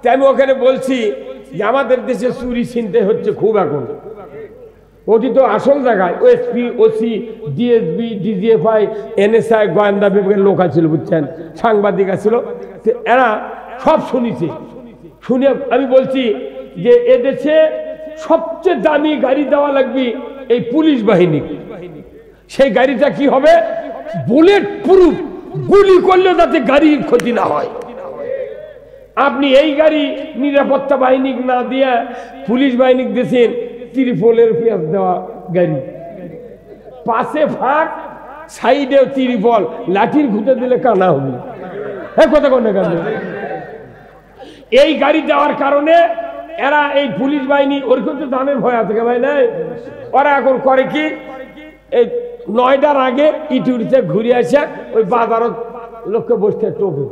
তাই আমি ওখানে বলছি যে আমাদের দেশে চুরি ছিনতাই হচ্ছে খুব এখন। ওটি তো আসল জায়গায় OSP, OC, DSB, DGFI, NSI গোয়েন্দা বিভাগের লোক আছিল, বুঝছেন, সাংবাদিক আছিল, এরা সব শুনেছে। শুনে আমি বলছি যে এদেশে সবচেয়ে দামি গাড়ি দেওয়া লাগবে এই পুলিশ বাহিনী। সেই গাড়িটা কি হবে? বুলেট প্রুফ, গুলি করলে যাতে গাড়ির ক্ষতি না হয়। আপনি এই গাড়ি নিরাপত্তা বাহিনী না দিয়ে পুলিশ বাহিনী দিয়েছেন ত্রিপলের পেঁয়াজ দেওয়া গাড়ি, পাশে ফাঁক, সাইডে ত্রিপল, লাঠির ঘুঁটে দিলে কানা হবে। কথা কোন কারণে এই গাড়ি দেওয়ার কারণে এরা এই পুলিশ বাহিনী ওরকম তো দানের ভয় আছে ভাই নাই। ওরা এখন করে কি, এই 9টার আগে ইটুরিতে ঘুরে আসে ওই বাজারত লোককে বসতে টোপে,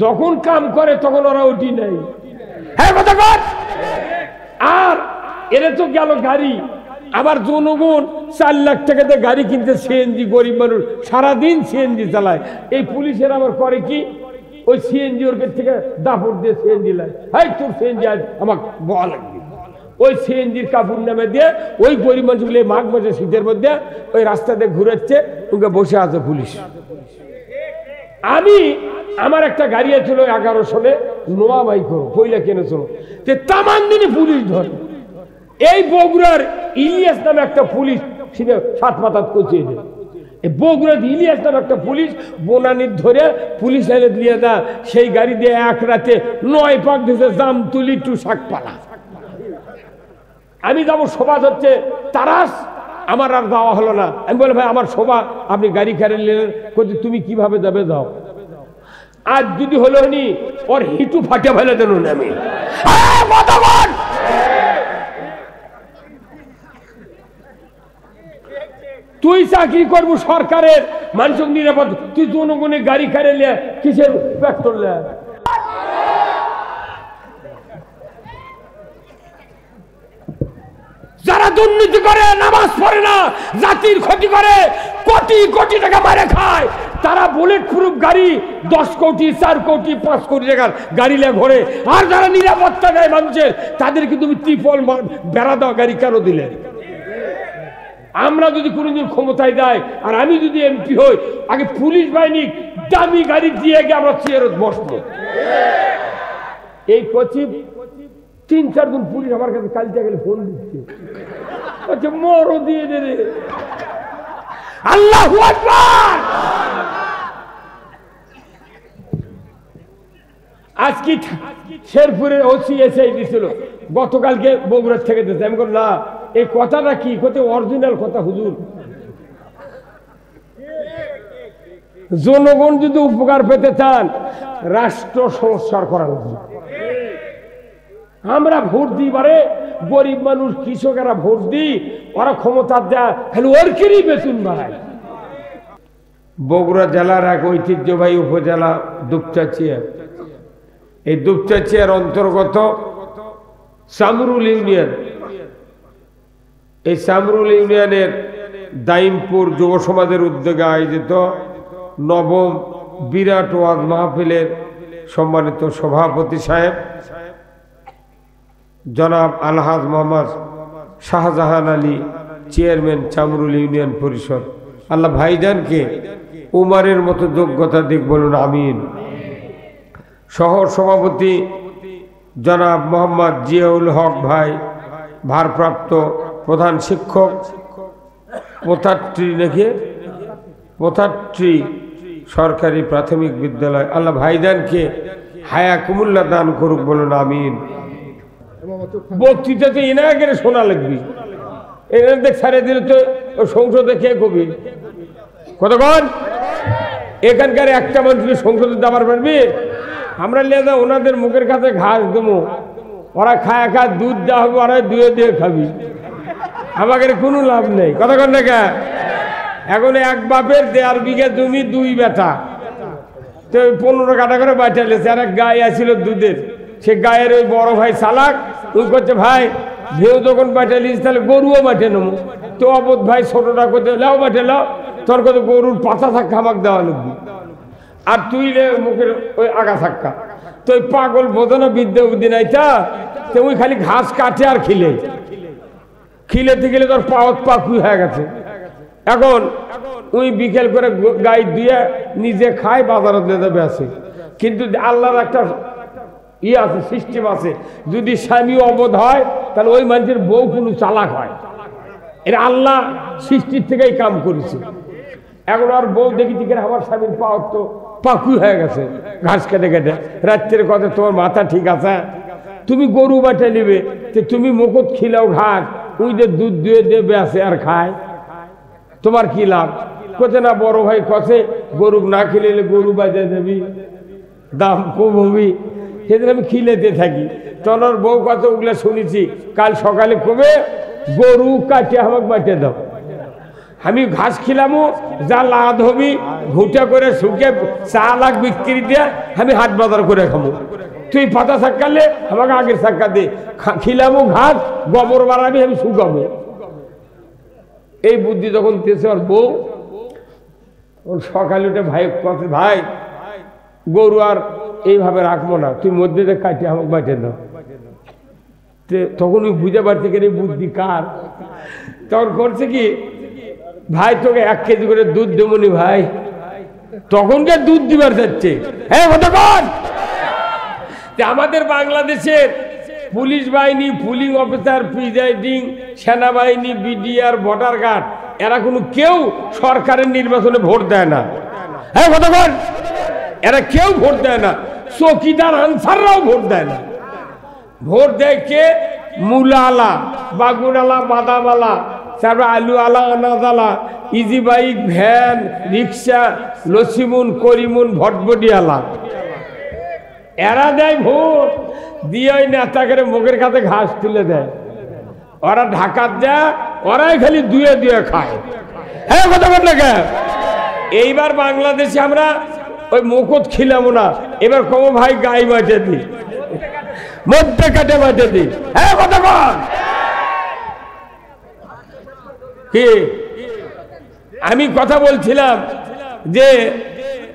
যখন কাম করে তখন ওরা ওটি নাই। হ্যাঁ কথা কর। আর এরা তো গেল গাড়ি, আবার জনগণ 4 লাখ টাকাতে গাড়ি কিনতে, সিএনজি, গরিব মানুষ সারাদিন সিএনজি চালায়। এই পুলিশের আবার করে কি, ওই সিএনজি ওর থেকে দাপড় দিয়ে সিএনজি লাই, হাই তোর সিএনজি আজ আমার বলা লাগবে। ওই সিএনজির কাপড় নামে দিয়ে ওই গরিব মানুষগুলো মাঘ মাসে শীতের মধ্যে ওই রাস্তাতে ঘুরাচ্ছে, ওকে বসে আছে পুলিশ। আমি আমার একটা গাড়ি ছিল 11 সালে, নোয়া মাইক্রো, পয়লা কিনেছিল, যে তামান দিনে পুলিশ ধরে। এই বগুড়ার ইলিয়াস নামে একটা পুলিশ ছিল, 7 পাতাত করছে। বগুড়ার ইলিয়াস নামে একটা পুলিশ বনানির ধরে পুলিশ এনে দিয়ে দা, সেই গাড়ি দিয়ে এক রাতে 9 পাক দিয়েছে জামতুলি টু শাকপালা। আমি যাবো, সভা হচ্ছে তারাস, আমার আর যাওয়া হলো না। আমি বলে ভাই আমার সভা, আপনি গাড়ি কারে নিলেন, তুমি কিভাবে যাবে যাও। আজ যদি হলো নি ওর হিটু ফাটে ফেলে দেন আমি। তুই চাকরি করবো সরকারের, মানুষের নিরাপদ, তুই জনগণের গাড়ি কারে নিয়ে কিসের পেট্রোল? যারা দুর্নীতি করে, নামাজ পড়ে না, জাতির ক্ষতি করে, কোটি কোটি টাকা মারে খায়, তারা বুলেট প্রুফ গাড়ি 10 কোটি, 4 কোটি, 5 কোটি টাকার গাড়ি নিয়ে ঘোরে। আর যারা নিরাপত্তা দেয় মানুষের, তাদেরকে তুমি ত্রিপল বেড়া দেওয়া গাড়ি কেন দিলে? আমরা যদি কোনোদিন ক্ষমতায় দেয়, আর আমি যদি এমপি হই, আগে পুলিশ বাহিনী দামি গাড়ি দিয়ে গিয়ে আমরা চেয়ারত বসবো। এই কচিব 3-4 দিন পুলিশ আমার কাছে কালকে গেলে ফোন দিচ্ছে, আচ্ছা মরো দিয়ে দে রে। আল্লাহু আকবার। আজকে শেরপুরের ওসি এসে দিছিল, গতকালকে বগুড়ার থেকে দিচ্ছে। আমি বললাম না, এই কথাটা কি, কত অরিজিনাল কথা হুজুর। জনগণ যদি উপকার পেতে চান, রাষ্ট্র সংস্কার করা উচিত। আমরা ভোট দিই, বারে গরিব মানুষ, কৃষকেরা ভোট দিই, ওরা ক্ষমতা দেয়, খালি ওর কেরই বেতন বাড়ায়। বগুড়া জেলার এক ঐতিহ্যবাহী উপজেলা দুপচাচিয়া, এই দুপচাচিয়ার অন্তর্গত চামরুল ইউনিয়ন। এই চামরুল ইউনিয়নের দাইমপুর যুব সমাজের উদ্যোগে আয়োজিত 9ম বিরাট ওয়াজ মাহফিলের সম্মানিত সভাপতি সাহেব জনাব আলহাজ মোহাম্মদ শাহজাহান আলী, চেয়ারম্যান চামরুল ইউনিয়ন পরিষদ, আল্লাহ ভাইজানকে উমারের মতো যোগ্যতা দিক, বলুন আমিন। শহর সভাপতি জনাব মোহাম্মদ জিয়াউল হক ভাই, ভারপ্রাপ্ত প্রধান শিক্ষক, পোথাট্রি সরকারি প্রাথমিক বিদ্যালয়, আল্লাহ ভাইজানকে হায়া কুমুল্লা দান করুক, বলুন আমিন। বক্তৃতাতে এনা গেলে শোনা লাগবি, এনে দেখ সারে দিলে তো সংসদে কে কবি কতক্ষণ। এখানকার একটা মানুষকে সংসদে দাবার পারবি? আমরা লেদা ওনাদের মুখের কাছে ঘাস দেবো, ওরা খায় খায়, দুধ দেওয়া হবে, ওরা দুয়ে দিয়ে খাবি, আমাদের কোনো লাভ নেই। কতক্ষণ দেখা এখন এক বাপের 1.5 বিঘা জমি, 2 বেটা, তো 15 কাটা করে বাঁচালেছে। আর এক গায়ে আসছিল দুধের, সে গায়ের ওই বড় ভাই চালাক, তুই করছে ভাই ভেউ যখন বাঁচালিস তাহলে গরুও বাঁচে নেবো। তো অবোধ ভাই ছোটটা করতে লাও বাঁচে লাও, তোর কত গরুর পাতা থাক্কা আমাকে দেওয়া লাগবে, আর তুই মুখের ওই আগা থাক্কা। তো ওই পাগল বোঝো না বিদ্যা বুদ্ধি নাই তা তুমি খালি ঘাস কাটে আর খিলেতে গেলে তোর পাওয়াত পাকুই হয়ে গেছে। এখন ওই বিকেল করে গাই দিয়ে নিজে খায়, বাজারত নিয়ে যাবে আছে। কিন্তু আল্লাহর একটা আছে, সিস্টেম আছে, যদি স্বামী অবধ হয় তাহলে ওই মানুষের বউ কোনো চালাক হয়। এটা আল্লাহ সৃষ্টির থেকেই কাম করেছে। এখন আর বউ দেখি থেকে আমার স্বামীর পাওয়াত তো পাকুই হয়ে গেছে ঘাস কেটে কেটে। রাত্রের কথা তোমার মাথা ঠিক আছে, তুমি গরু বাটা নেবে, তুমি মুকুট খিলাও ঘাস, ওই যে দুধ দিয়ে দেবে আছে আর খায়, তোমার কি লাভ? কোথে না বড় ভাই কষে গরু না খেলে গরু বাজে দেবি, দাম কম হবি, সেদিন আমি খিলেতে থাকি। তোর বউ কত ওগুলো শুনেছি, কাল সকালে কবে গরু কাটে আমাকে বাটে দাও, আমি ঘাস খিলামো, যা লাভ হবি ঘুটে করে শুকে চা লাখ বিক্রি দিয়ে আমি হাট বাজার করে খাবো। তুই পাতা সাক্কালে আমাকে আগের সাক্কা দে, খিলামো ঘাস, গোবর বাড়াবি, আমি শুকাবো। এই বুদ্ধি যখন দিয়েছে ওর বউ, সকালে উঠে ভাই কথা, ভাই গরু আর এইভাবে রাখবো না, তুই মধ্যে কাটিয়ে আমাকে বাঁচে দাও। তখন ওই বুঝে পারছে কি বুদ্ধি কার। তখন করছে কি, ভাই তোকে 1 কেজি করে দুধ দেবনি ভাই, তখনকার দুধ দিবার যাচ্ছে। হ্যাঁ আমাদের বাংলাদেশের পুলিশ বাহিনী, পুলিং অফিসার, প্রিজাইডিং, সেনাবাহিনী, বিডিআর, ভোটার গার্ড, এরা কোনো কেউ সরকারের নির্বাচনে ভোট দেয় না। হ্যাঁ কতক্ষণ এরা কেউ ভোট দেয় না, চৌকিদার আনসাররাও ভোট দেয় না। ভোট দেয় কে? মূলালা, বাগুনালা, বাদামালা, তারপরে আলু আলা, আনাজ আলা, ইজি বাইক, ভ্যান, রিক্সা, লসিমুন, করিমুন, ভটভটি আলা, এরা দেয় ভোট। দিয়ে ওই নেতা করে মুখের কাছে ঘাস তুলে দেয়, ওরা ঢাকাত দেয়, ওরাই খালি দুয়ে দুয়ে খায়। হ্যাঁ কথা বল না। এইবার বাংলাদেশে আমরা ওই মুকুট খিলামো না, এবার কমো ভাই গাই বাঁচে দি, মধ্যে কাটে বাঁচে দি। হ্যাঁ কথা বল। কি আমি কথা বলছিলাম যে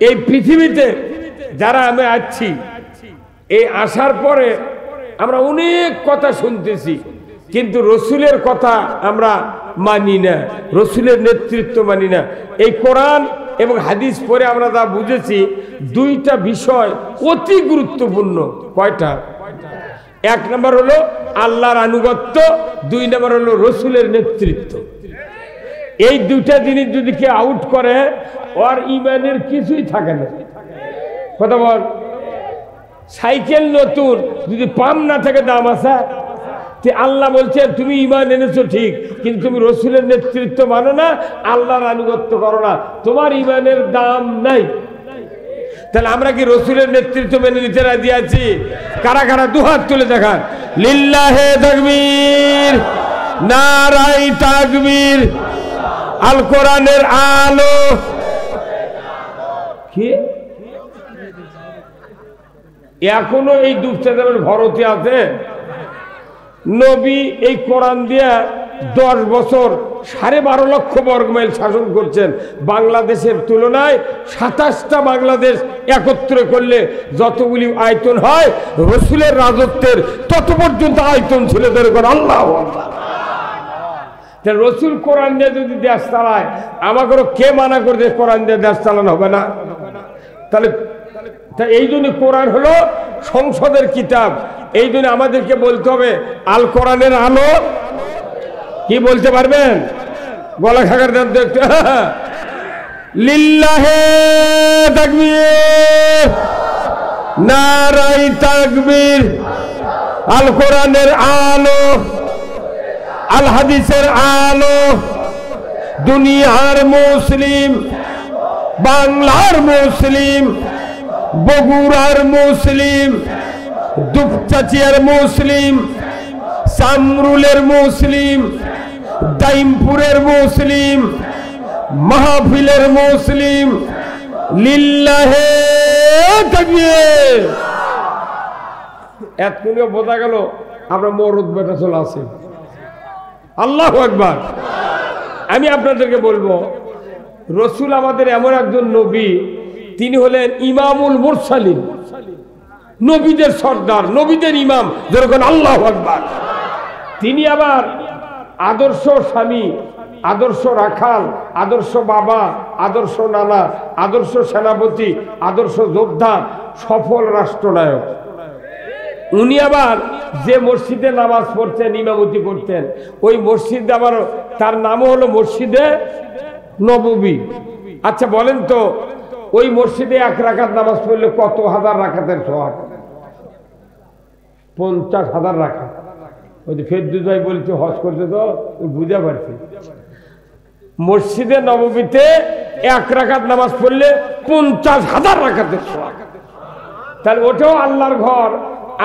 এই পৃথিবীতে যারা আমি আছি, এই আসার পরে আমরা অনেক কথা শুনতেছি, কিন্তু রসুলের কথা আমরা মানি না, রসুলের নেতৃত্ব মানি না। এই কোরআন এবং হাদিস পড়ে আমরা যা বুঝেছি, 2টা বিষয় অতি গুরুত্বপূর্ণ। কয়টা? 1 নম্বর হলো আল্লাহর আনুগত্য, 2 নম্বর হলো রসুলের নেতৃত্ব। এই 2টা জিনিস যদি কেউ আউট করে, ওর ইমানের কিছুই থাকে না। কথা বল। সাইকেল নতুন, যদি পাম্প না থাকে দাম আছে? আল্লাহ বলছে তুমি ইমান এনেছো ঠিক, কিন্তু তুমি রসুলের নেতৃত্ব মানো না, আল্লাহর আনুগত্য করো না, তোমার ইমানের দাম নাই। তাহলে আমরা কি রসুলের নেতৃত্ব মেনে নিতে রাজি আছি? কারা কারা দুহাত তুলে দেখান। লিল্লাহে তাকবীর, নারায়ে তাকবীর, আল কোরআনের আলো। কি এখনো এই দুঃখের ভরতে আছে? নবী এই কোরআন দিয়া 10 বছর 12.5 লক্ষ বর্গমাইল শাসন করছেন। বাংলাদেশের তুলনায় 27টা বাংলাদেশ একত্রে করলে যতগুলি আয়তন হয়, রসুলের রাজত্বের তত পর্যন্ত আয়তন ছিল। আল্লাহ রসুল কোরআন দিয়ে যদি দেশ চালায়, আমাকেও কে মানা করে কোরআন দিয়ে দেশ চালানো হবে না? তাহলে এই জন্য কোরআন হলো সংসদের কিতাব। এই জন্য আমাদেরকে বলতে হবে আল কোরআনের আলো। কি বলতে পারবেন? গলা খাগার দেন তো একটু। লিল্লাহে তাকবীর, নারায়ে তাকবীর, আল কোরআনের আলো, আল হাদিসের আলো। দুনিয়ার মুসলিম, বাংলার মুসলিম, বগুড়ার মুসলিম, দুপচাচিয়ার মুসলিম, সামরুলের মুসলিম, দাইমপুরের মুসলিম, মাহফিলের মুসলিম। লিল্লাহে তাকবীর। এতক্ষণে বোঝা গেল আমরা মরদ বেটা চলে আসি। আল্লাহু আকবার। আমি আপনাদেরকে বলবো, রসুল আমাদের এমন একজন নবী, তিনি হলেন ইমামুল মুরসালিন। নবীদের সর্দার, নবীদের ইমাম, যেরকম আল্লাহু আকবার। তিনি আবার আদর্শ স্বামী, আদর্শ রাখাল, আদর্শ বাবা, আদর্শ নানা, আদর্শ সেনাপতি, আদর্শ যোদ্ধা, সফল রাষ্ট্রনায়ক। উনি আবার যে মসজিদে নামাজ পড়তেন, ইমামতি করতেন, ওই মসজিদ আবার তার নামও হলো মসজিদে নববী। আচ্ছা বলেন তো, ওই মসজিদে 1 রাকাত নামাজ পড়লে কত হাজার রাকাতের সওয়াব? 50,000 রাকাত। ওই যে ফেরদৌস ভাই বলছে হজ করতে, তো বুঝতে পারছি। মসজিদে নববীতে 1 রাকাত নামাজ পড়লে 50,000 রাকাতের সওয়াব। তাহলে ওটাও আল্লাহর ঘর।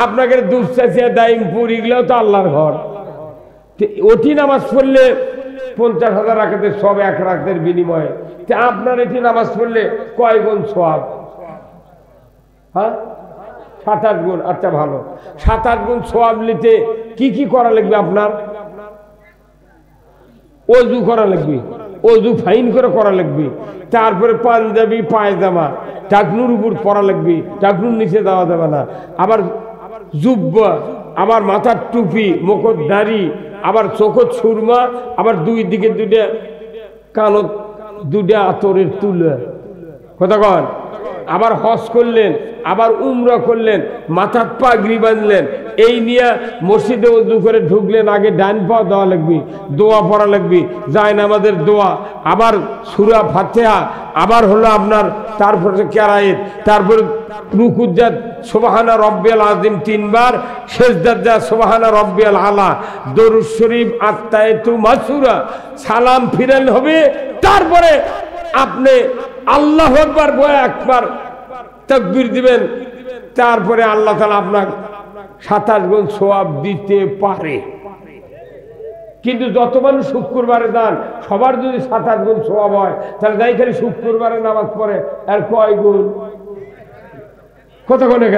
আপনাকে দুপচাচিয়া, দাইমপুর, এগুলোও তো আল্লাহর ঘর। ওটি নামাজ পড়লে 50,000 রাকাতের সব 1 রাকাতের বিনিময়ে। আপনার এটি নামাজ পড়লে কয় গুণ সওয়াব? হ্যাঁ, 7-8 গুণ। আচ্ছা ভালো, 7-8 গুণ সওয়াব নিতে কি কি করা লাগবে? আপনার ওযু করা লাগবে, ওযু ফাইন করে করা লাগবে। তারপরে পাঞ্জাবি, পায়জামা টাকনুর উপর পরা লাগবে, টাকনুর নিচে দেওয়া যাবে না। আবার জুব্বা, আবার মাথার টুপি, মুখত দাড়ি, আবার চোখত সুরমা, আবার 2 দিকে 2টা কানত 2টা আতরের তুলা। কথা কন? আবার হজ করলেন, আবার উমরা করলেন, মাথার পাগড়ি বাঁধলেন। এই নিয়ে মসজিদে ওযু করে ঢুকলেন, আগে ডান পা দেওয়া লাগবে, দোয়া পড়া লাগবে, যায় নামাজের দোয়া, আবার সূরা ফাতিহা, আবার হলো আপনার তারপরে কেরায়েত, তারপরে রুকুত যা সুবহানা রব্বিয়াল আযীম 3 বার, সিজদাত যা সুবহানা রব্বিয়াল আলা, দরুদ শরীফ, আত্তাহিয়াতু মাসুরা, সালাম ফিরান হবে। তারপরে আপনি আল্লাহু আকবার বলে একবার তাকবীর দিবেন। তারপরে আল্লাহ তাআলা আপনাকে 27 গুণ সওয়াব দিতে পারে। কিন্তু যত মানুষ শুক্রবারে যান, সবার যদি 27 গুণ সওয়াব হয়, তাহলে যাই খালি শুক্রবারে নামাজ পড়ে আর কয় গুণ? কতক্ষণে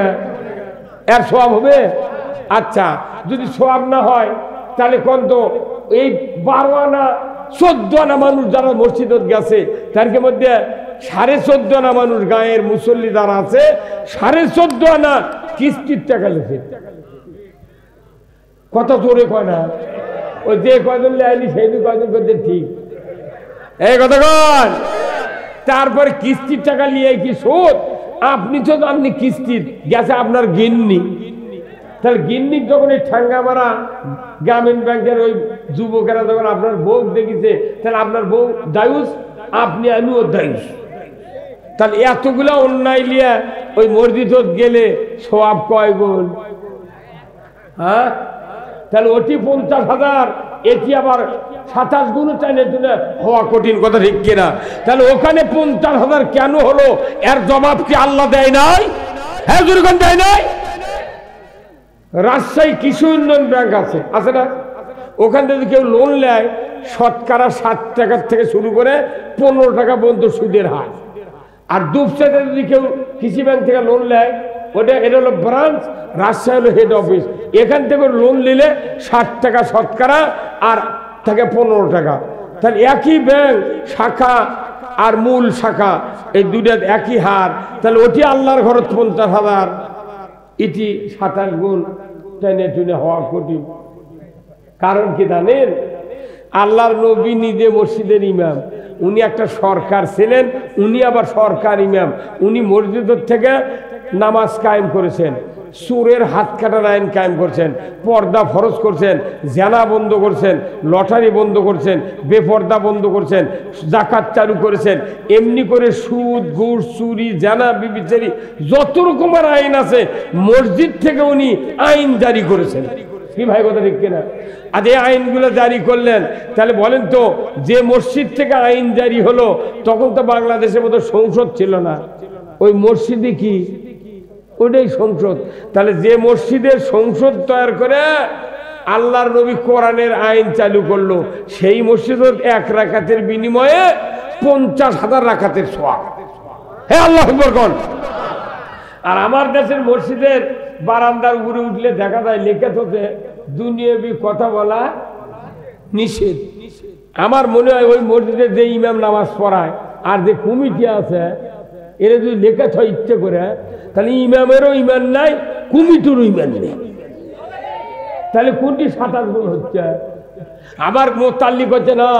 এর সওয়াব হবে? আচ্ছা, যদি সওয়াব না হয় তাহলে কোন তো এই 12 আনা 14 আনা মানুষ যারা মসজিদত গেছে, তার মধ্যে 14.5 আনা মানুষ গায়ের মুসল্লি যারা আছে, 14.5 আনা কিস্তির টাকা লেছে। কত জোরে কয় না? ওই যে কয়জন লাইনি সেই কয়জন করতে ঠিক এই কথা কন। তারপরে কিস্তির টাকা নিয়ে কি শোধ? আপনি তো আপনি কিস্তির গেছে আপনার গিন্নি, তাহলে গিন্নির যখন এই ঠাঙ্গা মারা গ্রামীণ ব্যাংকের ওই যুবকেরা যখন আপনার বউ দেখেছে, তাহলে আপনার বউ দায়ুস, আপনি আমিও দায়ুস। তাহলে এতগুলা অন্যায় লিয়া ওই মসজিদ গেলে সওয়াব কয় গুণ? হ্যাঁ, তাহলে ওটি 50,000, এটি আবার 27 গুণ চাইলে হওয়া কঠিন, কথা ঠিক কিনা? তাহলে ওখানে 50,000 কেন হলো? এর জবাব কি আল্লাহ দেয় নাই? হ্যাঁ জুরগান দেয় নাই? রাজশাহী কৃষি উন্নয়ন ব্যাংক আছে, আছে না? ওখান থেকে কেউ লোন নেয়, শতকরা 7 টাকা থেকে শুরু করে 15 টাকা পর্যন্ত সুদের হার। আর দুপচাতে যদি কেউ কৃষি ব্যাংক থেকে লোন নেয়, ওটা এটা হলো ব্রাঞ্চ, রাজশাহী হলো হেড অফিস। এখান থেকে লোন নিলে 60 টাকা শতকরা আর থাকে 15 টাকা। তাহলে একই ব্যাংক, শাখা আর মূল শাখা এই দুইটা একই হার, তাহলে ওটি আল্লাহর ঘর 50,000, এটি 27 গুণ টেনে টুনে হওয়া কঠিন। কারণ কি জানেন? আল্লাহর নবী নিজে মসজিদের ইমাম, উনি একটা সরকার ছিলেন, উনি আবার সরকার ইমাম। উনি মসজিদের থেকে নামাজ কায়েম করেছেন, চোরের হাত কাটার আইন কায়েম করছেন, পর্দা ফরজ করছেন, জেনা বন্ধ করছেন, লটারি বন্ধ করছেন, বেপর্দা বন্ধ করছেন, জাকাত চালু করেছেন। এমনি করে সুদ, ঘুষ, চুরি, জেনা, ব্যভিচারী যত রকমের আইন আছে মসজিদ থেকে উনি আইন জারি করেছেন। কি ভাই কথা ঠিক কিনা? আর এই আইনগুলো জারি করলেন, তাহলে বলেন তো, যে মসজিদ থেকে আইন জারি হলো, তখন তো বাংলাদেশের মতো সংসদ ছিল না। ওই মসজিদে কি ওটাই সংসদ। তাহলে যে মসজিদের সংসদ তৈরি করে আল্লাহর নবী কোরআনের আইন চালু করলো, সেই মসজিদের 1 রাকাতের বিনিময়ে 50,000 রাকাতের সওয়াব। হে আল্লাহু আকবার কোন। আর আমার দেশের মসজিদের বারান্দার উপরে উঠলে দেখা যায় লেখা থাকে দুনিয়াবি কথা বলা নিষেধ। আমার মনে হয় ওই মসজিদে যে ইমাম নামাজ পড়ায় আর যে কমিটি আছে, এরা যদি লেখা হয় ইচ্ছে করে, তাহলে ইমামেরও ইমান নাই, কমিটিরও ইমান নেই। তাহলে কোনটি 27 গুণ হচ্ছে? আবার মোতাল্লিক হচ্ছে না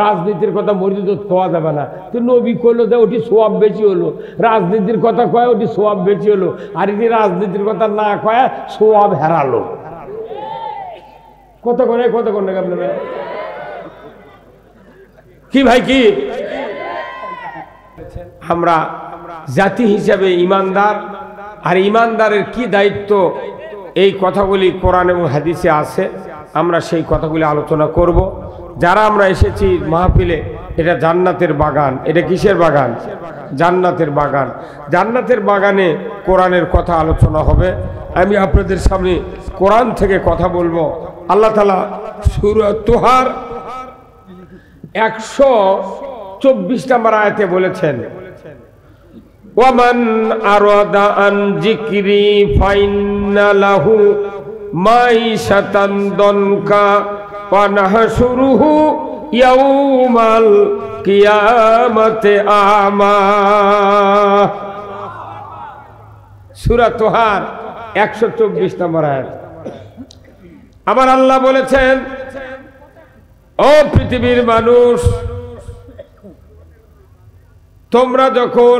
রাজনীতির কথা মসজিদে খোয়া যাবে না, তো নবী করলো যে ওটি সোয়াব বেশি হলো, রাজনীতির কথা কয় ওটি সোয়াব বেশি হলো, আর এটি রাজনীতির কথা না কয় সোয়াব হারালো। কত করে আপনারা কি ভাই কি আমরা জাতি হিসাবে ইমানদার, আর ইমানদারের কি দায়িত্ব এই কথাগুলি কোরআন এবং হাদিসে আছে। আমরা সেই কথাগুলি আলোচনা করব। যারা আমরা এসেছি মাহফিলে, এটা জান্নাতের বাগান। এটা কিসের বাগান? জান্নাতের বাগান। জান্নাতের বাগানে কোরআনের কথা আলোচনা হবে। আমি আপনাদের সামনে কোরআন থেকে কথা বলবো। আল্লাহ তাআলা সূরা তোহার 124 নম্বর আয়াতে বলেছেন, ওয়ামান আরাদা আন যিকরি ফাইন্না লাহু মাইশাতান দনকা ওয়া নাহশুরুহু ইয়াউমাল কিয়ামাতি আমা। সূরা তোহার 124 নম্বর আয়াত। আমার আল্লাহ বলেছেন, ও পৃথিবীর মানুষ, তোমরা যখন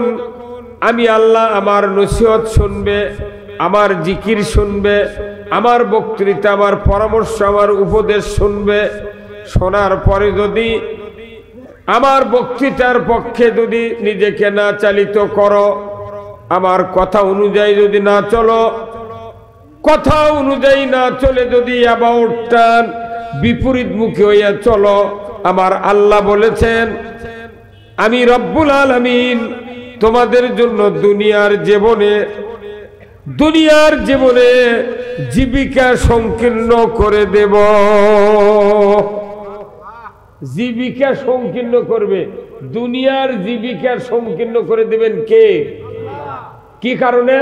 আমি আল্লাহ আমার নসিহত শুনবে, আমার জিকির শুনবে, আমার বক্তৃতা, আমার পরামর্শ, আমার উপদেশ শুনবে, শোনার পরে যদি আমার বক্তৃতার পক্ষে যদি নিজেকে না চালিত করো, আমার কথা অনুযায়ী যদি না চলো, কথা অনুযায়ী না চলে যদি অ্যাবাউট টার্ন বিপরীত মুখী হইয়া চলো, আমার আল্লাহ বলেছেন আমি রব্বুল আলামিন তোমাদের জন্য দুনিয়ার জীবনে জীবিকা সংকীর্ণ করে দেব। জীবিকা সংকীর্ণ করবে, দুনিয়ার জীবিকা সংকীর্ণ করে দেবেন কে? কি কারণে?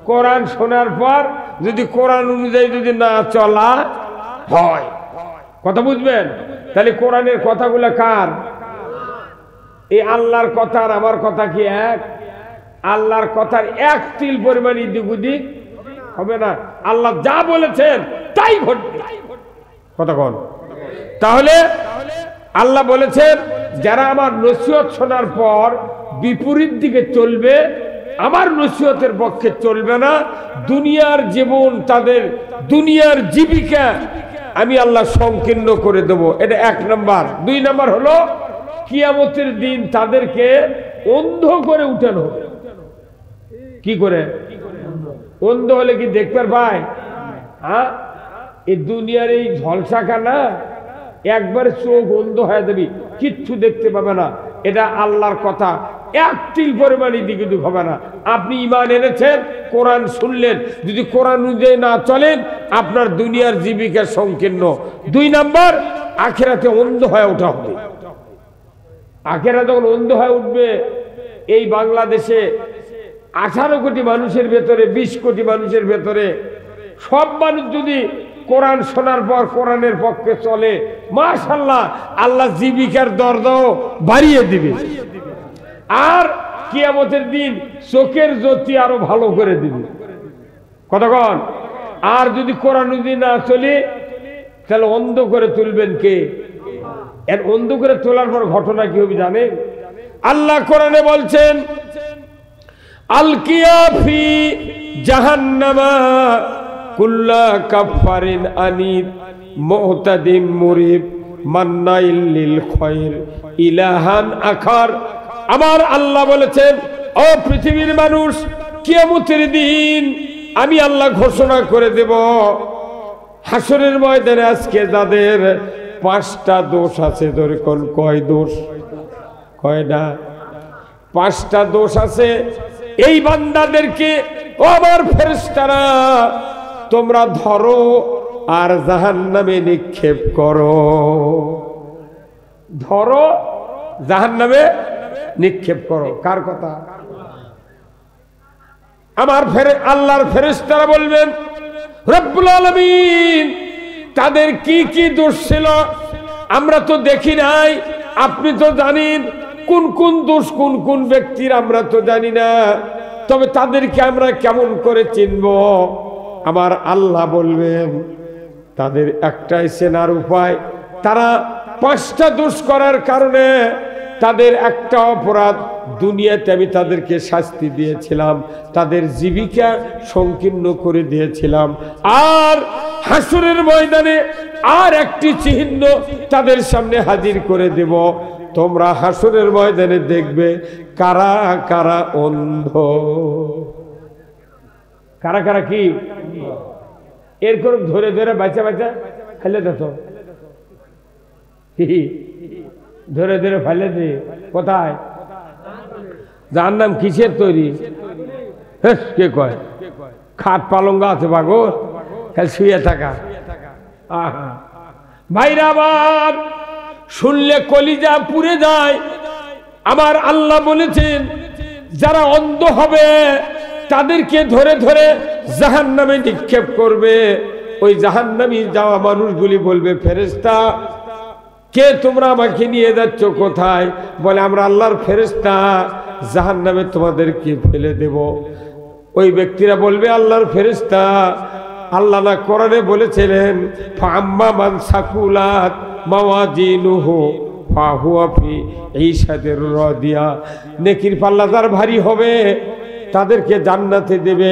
কোরআন শোনার পর যদি কোরআন অনুযায়ী যদি না চলা হয়, কথা বুঝবেন? তাহলে কোরআনের কথাগুলো কার? এই আল্লাহর কথা আর আমার কথা কি এক? আল্লাহর কথার এক তিল পরিমাণ এদিক ওদিক হবে না। আল্লাহ যা বলেছেন তাই ঘটবে। কথা কোন? তাহলে আল্লাহ বলেছেন যারা আমার নসিহত শোনার পর বিপরীত দিকে চলবে, আমার নসিহতের পক্ষে চলবে না, দুনিয়ার জীবন, তাদের দুনিয়ার জীবিকা আমি আল্লাহ সংকীর্ণ করে দেব। এটা 1 নম্বর। 2 নম্বর হলো কিয়ামতের দিন তাদেরকে অন্ধ করে উঠানো হবে। কি করে? অন্ধ হলে কি দেখতে পায়? হ্যাঁ, এই দুনিয়ার এই ঝলসাখানা একবার চোখ অন্ধ হয়ে যাবি, কিচ্ছু দেখতে পাবে না। এটা আল্লাহর কথা, এক তিল পরিমাণ দিকে হবে না। আপনি ঈমান এনেছেন, কোরআন শুনলেন, যদি কোরআন অনুযায়ী না চলেন আপনার দুনিয়ার জীবিকা সংকীর্ণ। 2 নম্বর, আখিরাতে অন্ধ হয়ে ওঠা হবে। আখিরাতে যখন অন্ধ হয়ে উঠবে, এই বাংলাদেশে 18 কোটি মানুষের ভেতরে, 20 কোটি মানুষের ভেতরে সব মানুষ যদি কোরআন শোনার পর কোরআনের পক্ষে চলে, মাশাআল্লাহ, আল্লাহ জীবিকার দরজাও বাড়িয়ে দিবে। আর কিয়ামতের দিন চোখের জ্যোতি আরো ভালো করে দিবে। কতক্ষণ? আর যদি কোরআন যদি না চলে তাহলে অন্ধ করে তুলবেন কে? এর অন্ধ করে তোলার পর ঘটনা কি হবে জানেন? আল্লাহ কোরআনে বলছেন, আলকিয়া ফি জাহান্নামা কুল্লা কাফারিন আনিদ মুহতাদিম মুরিব মান্নাইল লিল খায়র ইলাহান আখার। আমার আল্লাহ বলেছেন, ও পৃথিবীর মানুষ, কিয়ামতের দিন আমি আল্লাহ ঘোষণা করে দেব, হাসরের ময়দানে আজকে যাদের 5টা দোষ আছে, ধরে কোন কয় দোষ? কয়টা? 5টা দোষ আছে। এই বান্দাদেরকে ও আমার ফেরেশতারা তোমরা ধরো আর জাহান্নামে নিক্ষেপ করো। ধরো, জাহান্নামে নিক্ষেপ করো। কার কথা? আমার আল্লাহর ফেরেশতারা বলবেন, রব্বুল আলামিন তাদের কি কি দোষ ছিল আমরা তো দেখি নাই, আপনি তো জানেন কোন কোন দোষ কোন কোন ব্যক্তির, আমরা তো জানি না। তবে তাদেরকে আমরা কেমন করে চিনব? আমার আল্লাহ বলবেন তাদের একটাই চেনার উপায়, তারা 5টা দোষ করার কারণে তাদের একটা অপরাধ, দুনিয়াতে আমি তাদেরকে শাস্তি দিয়েছিলাম, তাদের জীবিকা সংকীর্ণ করে দিয়েছিলাম, আর হাসরের ময়দানে আর একটি চিহ্ন তাদের সামনে হাজির করে দেব। তোমরা হাসরের ময়দানে দেখবে কারা কারা অন্ধ। কারা কারা কি? এরকম ধরে ধরে বাচ্চা বাচ্চা ফেলে দিত, ধরে ধরে ফেলে দে। কোথায়? জাহান্নাম কিসের তৈরি? কে কয়? খাট পালঙ্গা আছে বাগর, খালি শুয়ে থাকা। ভাইরা আমার, শুনলে কলিজা পুড়ে যায়। আমার আল্লাহ বলেছেন যারা অন্ধ হবে তাদেরকে ধরে ধরে জাহান্নামে নিক্ষেপ করবে। ওই জাহান্নামী যাওয়া মানুষগুলি বলবে, ফেরেশতা কে তোমরা আমাকে নিয়ে যাচ্ছ কোথায়? বলে আমরা আল্লাহর ফেরেশতা, জাহান্নামে তোমাদেরকে ফেলে দেব। ওই ব্যক্তিরা বলবে আল্লাহর ফেরেশতা, আল্লাহ না কোরআনে বলেছিলেন ফাম্মা মান সাকুলাত মাওয়াজিনুহু ফাহুয়া ফি ঈশাতির রাদিয়া, নেকির পাল্লা যার ভারী হবে তাদেরকে জান্নাতে দেবে,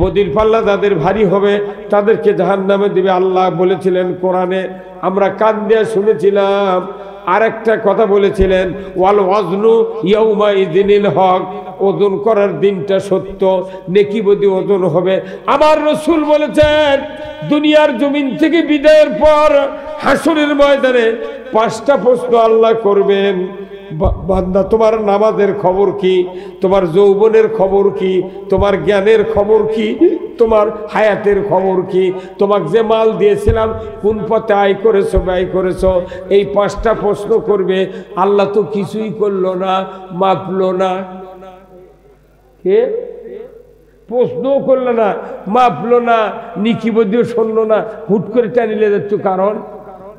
বদির পাল্লা যাদের ভারী হবে তাদেরকে জাহান্নামে দেবে। আল্লাহ বলেছিলেন কোরআনে, আমরা কান দিয়ে শুনেছিলাম। আরেকটা কথা বলেছিলেন ওয়াল ওয়াজনু ইয়াউমা ইযিনিল হক, ওজন করার দিনটা সত্য, নেকি বদি ওজন হবে। আমার রাসূল বলেছেন দুনিয়ার জমিন থেকে বিদায়ের পর হাসরের ময়দানে 5টা প্রশ্ন আল্লাহ করবেন। বান্দা তোমার নামাজের খবর কি, তোমার যৌবনের খবর কি, তোমার জ্ঞানের খবর কি, তোমার হায়াতের খবর কি, তোমাকে যে মাল দিয়েছিলাম কোন পথে আয় করেছো ব্যয় করেছো, এই 5টা প্রশ্ন করবে। আল্লাহ তো কিছুই করলো না, মাপলো না। কে? প্রশ্নও করলো না, মাপলো না, নিকি বদিও শুনলো না, হুট করে টানিলে যাচ্ছ। কারণ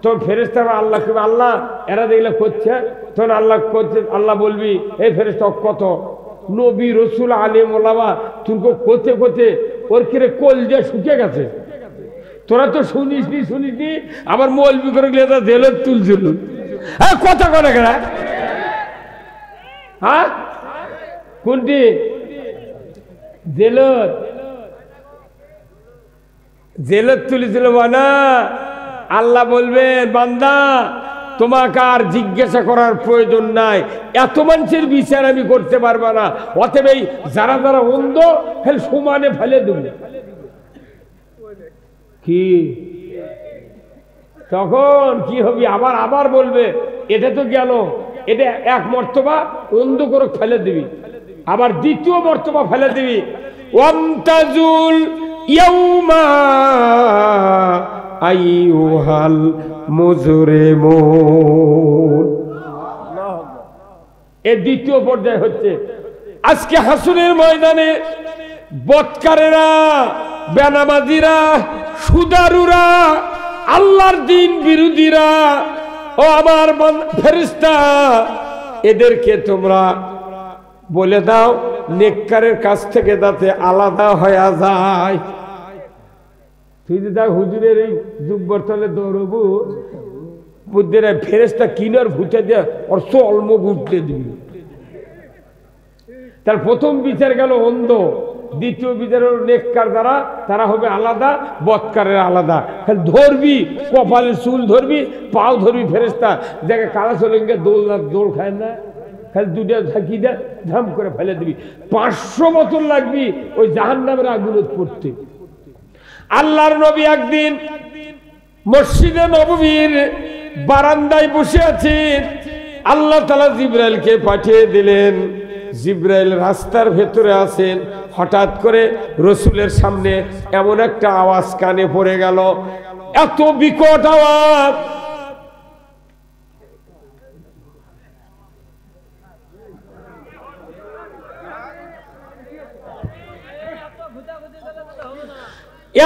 তখন ফেরেশতারা আল্লাহকে, আল্লাহ এরা যেগুলো করছে, তখন আল্লাহ করছে, আল্লাহ বলবি এই ফেরেশতা কত নবী রসুল আলিম ওলামা তুই কোথে কোথে ওর কিরে কোল যে শুকে গেছে, তোরা তো শুনিসনি আবার মৌলবি করে গেলে তা জেলত তুলছিল। হ্যাঁ কথা করে কেনা? হ্যাঁ কোনটি জেলত? জেলত তুলেছিল বানা। আল্লাহ বলবেন বান্দা তোমাকে আর জিজ্ঞাসা করার প্রয়োজন নাই, এত মানুষের বিচার আমি করতে পারবো না, অতএব এই যারা যারা অন্ধ ফেল সমানে ফেলে দেব। কি তখন কি হবে? আবার আবার বলবে এটা তো গেল, এটা এক মর্তবা অন্ধ করে ফেলে দিবি, আবার দ্বিতীয় মর্তবা ফেলে দিবি। ওয়ামতাজুল ইয়াউমা আইয়ুহাল মুজরিমুন। এর দ্বিতীয় পর্যায় হচ্ছে আজকে হাসরের ময়দানে বৎকারেরা, বেনামাজিরা, সুদারুরা, আল্লাহর দিন বিরোধীরা, ও আমার ফেরেশতা এদেরকে তোমরা বলে দাও নেককারের কাছ থেকে যাতে আলাদা হয়ে যায়। তুই যদি দেখ হুজুরের এই জুব্বর তলে দৌড়বু বুদ্ধের ফেরেশতা কিনার ভুটে দিয়ে ওর চলম উঠতে দিবি। তার প্রথম বিচার গেল অন্ধ, দ্বিতীয় বিচার হল নেককার যারা, তারা হবে আলাদা, বৎকারের আলাদা। খালি ধরবি, কপালের চুল ধরবি, পাও ধরবি, ফেরেশতা দেখে কালা চলে দোল খায় না, খালি দুটা ঝাঁকি দেয় ঝাম করে ফেলে দিবি। 500 বছর লাগবি ওই জাহান্নামের আগুনে পড়তে। আল্লাহর নবী একদিন মসজিদে নববীর বারান্দায় বসে আছেন, আল্লাহ তাআলা জিবরাইলকে পাঠিয়ে দিলেন। জিবরাইল রাস্তার ভেতরে আছেন, হঠাৎ করে রসুলের সামনে এমন একটা আওয়াজ কানে পড়ে গেল, এত বিকট আওয়াজ,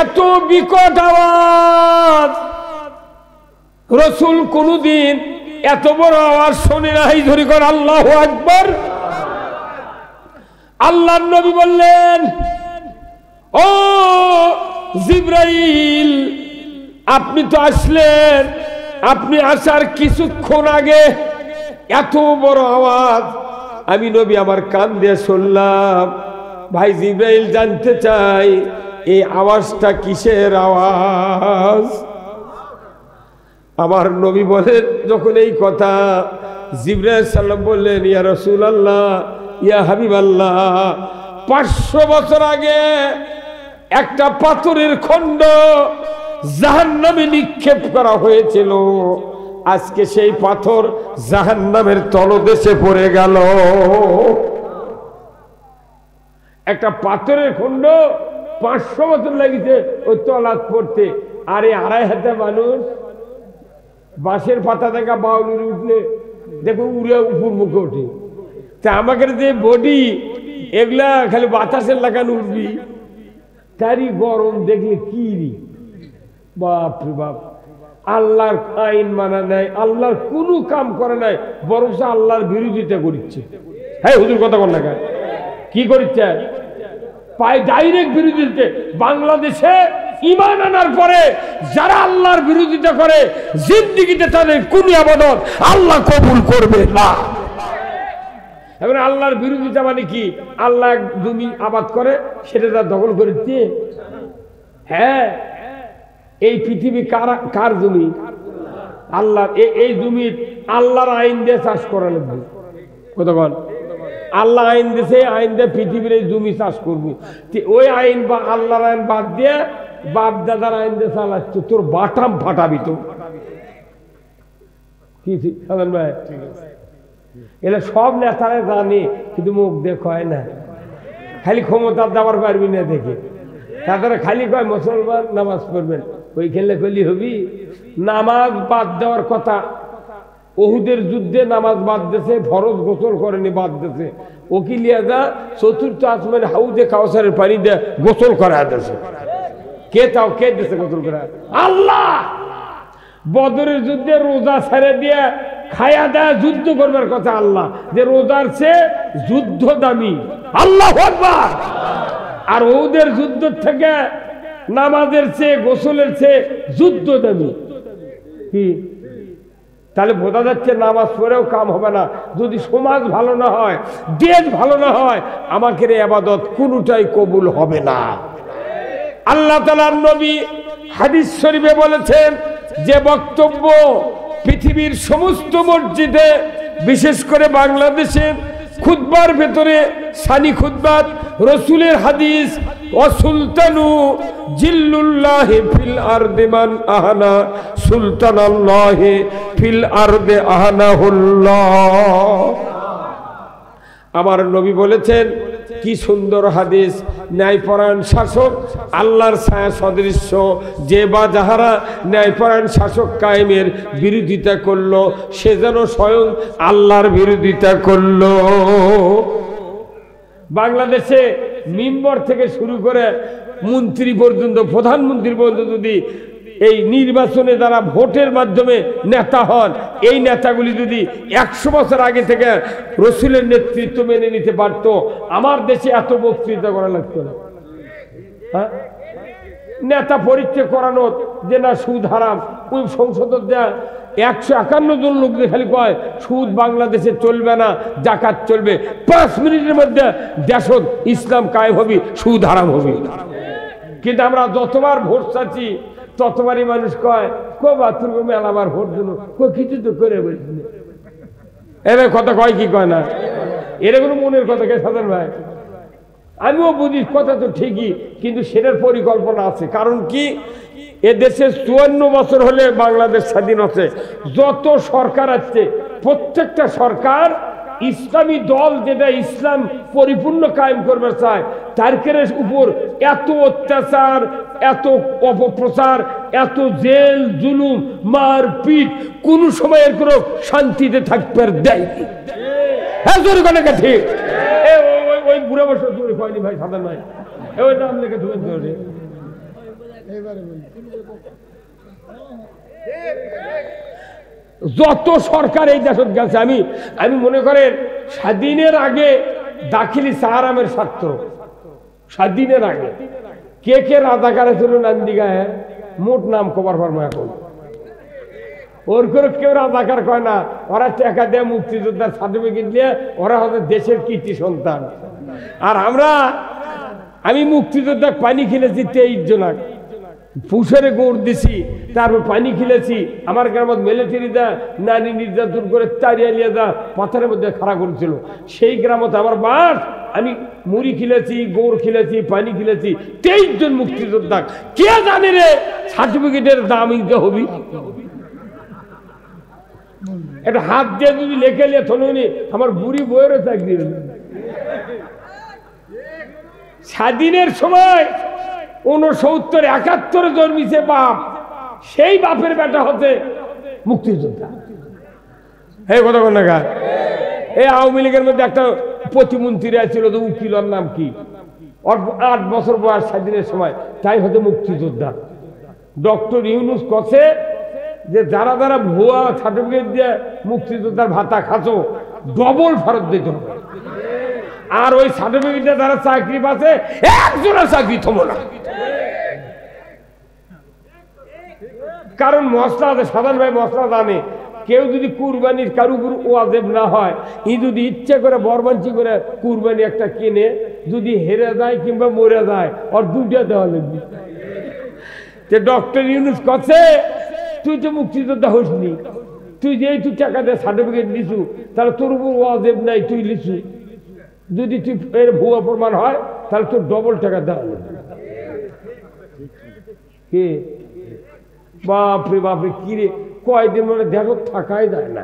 এত বিকট আওয়াজ রসুল কোনদিন এত বড় আওয়াজ শোনে নাই। ধরি কর আল্লাহু আকবার। আল্লাহর নবী বললেন, ও জিবরাইল, আপনি তো আসলেন, আপনি আসার কিছুক্ষণ আগে এত বড় আওয়াজ আমি নবী আমার কান দিয়ে শুনলাম। ভাই জিবরাইল জানতে চাই এই আওয়াজটা কিসের আওয়াজ? আমার নবী বলেন, যখন এই কথা জিবরাইল সাল্লাম বললেন, ইয়া রাসূলুল্লাহ, ইয়া হাবিবাল্লাহ, 500 বছর আগে একটা পাথরের খণ্ড জাহান্নামে নিক্ষেপ করা হয়েছিল, আজকে সেই পাথর জাহান্নামের তলদেশে পড়ে গেল। একটা পাথরের খণ্ড 500 বছর লাগিছে ওই তলাত পড়তে, আর এই 2.5 হাতে মানুষ বাঁশের পাতা দেখা বাউলির উঠলে দেখো উড়ে উপর মুখে ওঠে। তা আমাদের যে বডি এগুলা খালি বাতাসের লাগানো উঠবি, তারই গরম দেখলে কি বাপ রে বাপ। আল্লাহর আইন মানা নাই, আল্লাহর কোনো কাম করে নাই, বরং আল্লাহর বিরোধিতা করছে। হ্যাঁ হুজুর কথা বল না, কি করছে? পায় ডাইরেক্ট বিরোধিতা। বাংলাদেশে ঈমান আনার পরে যারা আল্লাহর বিরোধিতা করে, জিন্দেগিতে তাদের কোন ইবাদত আল্লাহ কবুল করবে না। এখন আল্লাহর বিরোধিতা মানে কি? আল্লাহ জমি আবাদ করে, সেটা তার দখল করে দিয়ে। হ্যাঁ, এই পৃথিবী কার জমি? আল্লাহ। এই জমি আল্লাহর আইন দিয়ে চাষ করা লাগবে। কতক্ষণ আল্লাহ আইন দিয়েছে, আইন দিয়ে পৃথিবীর এই জমি চাষ করবো। ওই আইন বা আল্লাহর আইন বাদ দিয়ে বাপ দাদার আইন দিয়ে চালাচ্ছ, তোর বাটাম ফাটাবি তো। কি সাধারণ ভাই, এরা সব নেতারা জানে, কিন্তু মুখ দেখ হয় না, খালি ক্ষমতা দেওয়ার পারবি না দেখে। তাদের খালি কয় মুসলমান নামাজ পড়বেন, ওই খেলে কলি হবি। নামাজ বাদ দেওয়ার কথা, ওহুদের যুদ্ধে নামাজ বাদ দিয়েছে, ফরজ গোসল করেনি বাদ দিয়েছে। ওকিলিয়া যা চতুর্থ আসমানে হাউজে কাউসারের পানি দিয়ে গোসল করা দিয়েছে। কে তাও কে দিয়েছে গোসল করা? আল্লাহ। বদরের যুদ্ধে রোজা ছেড়ে দিয়ে খায়া দেয় যুদ্ধ করবার কথা আল্লাহ, যে রোজার চেয়ে যুদ্ধ দামি। আল্লাহু আকবার। আর ওদের যুদ্ধ থেকে নামাজের চেয়ে গোসলের চেয়ে যুদ্ধ দামি। কি তাহলে বোঝা যাচ্ছে নামাজ পড়েও কাম হবে না যদি সমাজ ভালো না হয়, দেশ ভালো না হয়, আমাকে ইবাদত কোনটাই কবুল হবে না। আল্লাহ তাআলার নবী হাদিস শরীফে বলেছেন যে বক্তব্য পৃথিবীর সমস্ত মসজিদে, বিশেষ করে বাংলাদেশের খুতবার ভেতরে সানি খুতবাত রাসূলের হাদিস, ওয়াসুলতানু জিল্লুল্লাহি ফিল আরদি মান আহানা সুলতানাল্লাহি ফিল আরদি আহানাহুল্লাহ। আমার নবী বলেছেন, কি সুন্দর হাদিস, ন্যায়পরায়ণ শাসক আল্লাহর ছায়া সদৃশ্য, যে বা যাহারা ন্যায়পরায়ণ শাসক কায়েমের বিরোধিতা করলো, সে যেন স্বয়ং আল্লাহর বিরোধিতা করলো। বাংলাদেশে মিম্বর থেকে শুরু করে মন্ত্রী পর্যন্ত, প্রধানমন্ত্রী পর্যন্ত যদি এই নির্বাচনে যারা ভোটের মাধ্যমে নেতা হন, এই নেতাগুলি যদি 100 বছর আগে থেকে রসুলের নেতৃত্ব মেনে নিতে পারত, আমার দেশে এত বক্তৃতা করা লাগতো না। হ্যাঁ, নেতা পরিচয় করানো যে না সুদ হারাম, ওই সংসদ দেয়া 151 জন লোক খালি কয় সুদ বাংলাদেশে চলবে না, জাকাত চলবে। 5 মিনিটের মধ্যে দেশত ইসলাম কায়েম হবে, সুদ হারাম হবে। কিন্তু আমরা যতবার ভোট চাচ্ছি ততবারই মানুষ কয় বাথরুম মেলাবার ভোট জন্য কিছু তো করে বলছি, এবার কথা কয় কি কয় না, এরকম মনের কথা কে সাধারণ ভাই? আমিও বুঝি কথা তো ঠিকই, কিন্তু সেটার পরিকল্পনা আছে। কারণ কি, এদেশে 54 বছর হলে বাংলাদেশ স্বাধীন হচ্ছে, যত সরকার আছে প্রত্যেকটা সরকার ইসলামী দল যেটা ইসলাম পরিপূর্ণ কায়েম করবে চায়, তার উপর এত অত্যাচার, এত অপপ্রচার, এত জেল জুলুম মারপিট, কোন সময়ের কোনো শান্তিতে থাকতে দেয়। হ্যাঁ জোরে কথা ঠিক। ওই বুড়া বছর জোরে হয়নি ভাই, সাধারণ ভাই ওই নাম লেখে ধরে ধরে যত সরকার এই দেশত গেছে, আমি মনে করেন স্বাধীনের আগে দাখিলি সাহারামের ছাত্র স্বাধীনের আগে কে কে রাজাকারে ছিল নান্দিগায় মোট নাম কবার পারবো এখন ওর করে কেউ রাজাকার কয় না ওরা টাকা দেয় মুক্তিযোদ্ধার সার্টিফিকেট দিয়ে ওরা হয়তো দেশের কীর্তি সন্তান আর আমি মুক্তিযোদ্ধা পানি খেলেছি 23 জন পুষেরে গোড় দিছি তারপর পানি খেলেছি আমার গ্রামত মিলিটারিদা নারী নির্যাতন করে তাড়িয়ে দা পাথরের মধ্যে খাড়া করেছিল সেই গ্রামত আমার বাস আমি মুড়ি খেলেছি গোড় খেলেছি পানি খেলেছি 23 জন মুক্তিযোদ্ধা কে জানে রে সার্টিফিকেটের দাম ইনকে হবি এটা হাত দিয়ে যদি লেখে নিয়ে থনি আমার বুড়ি বইয়েরও চাকরি স্বাধীনের সময় 69 71 জন্মিছে বাপ সেই বাপের বেটা হতে মুক্তিযোদ্ধা এই কথা কোন না এই আওয়ামী লীগের মধ্যে একটা প্রতিমন্ত্রী ছিল তো উকিলর নাম কি 8 বছর বয়স স্বাধীনের সময় তাই হতে মুক্তিযোদ্ধা ডক্টর ইউনুস কছে যে যারা যারা ভুয়া সার্টিফিকেট দিয়ে মুক্তিযোদ্ধার ভাতা খাচ্ছো ডবল ফেরত দিতে হবে আর ওই সার্টিফিকেটে যারা চাকরি পাচ্ছে একজনের চাকরি থমো না কারণ মশলা আছে সাধারণ ভাই মশলা জানে কেউ যদি কুরবানির কারু উপর ওয়াজিব না হয় ই যদি ইচ্ছে করে বরবাঞ্চি করে কুরবানি একটা কিনে যদি হেরে যায় কিংবা মরে যায় ওর দুটা দেওয়া লাগবে যে ডক্টর ইউনুস কছে তুই তো মুক্তিযোদ্ধা হসনি তুই যে তুই টাকা দিয়ে সার্টিফিকেট লিছু তাহলে তোর উপর ওয়াজিব নাই তুই লিছু যদি তুই এর ভুয়া প্রমাণ হয় তাহলে তোর ডবল টাকা দেওয়া লাগবে কে বাপরে বাপরে কিরে কয়দিন মানে দেখো থাকাই যায় না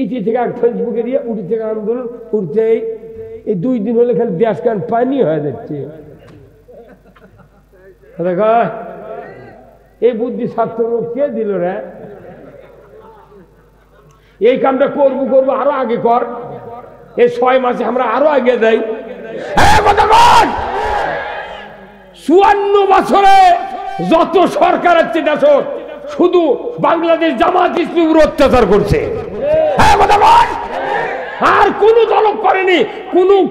ইটি থেকে ফেসবুকে দিয়ে উঠি থেকে আন্দোলন উঠতে এই 2 দিন হলে খালি দেশ কান পানি হয়ে যাচ্ছে দেখা এই বুদ্ধি ছাত্র কে দিল রে এই কামটা করবো আরো আগে কর এই 6 মাসে আমরা আরো আগে যাই 54 বছরে যত সরকার আছে দেশত শুধু বাংলাদেশ জামাত ইসলামীর উপর অত্যাচার করছে আর কোন দল করেনি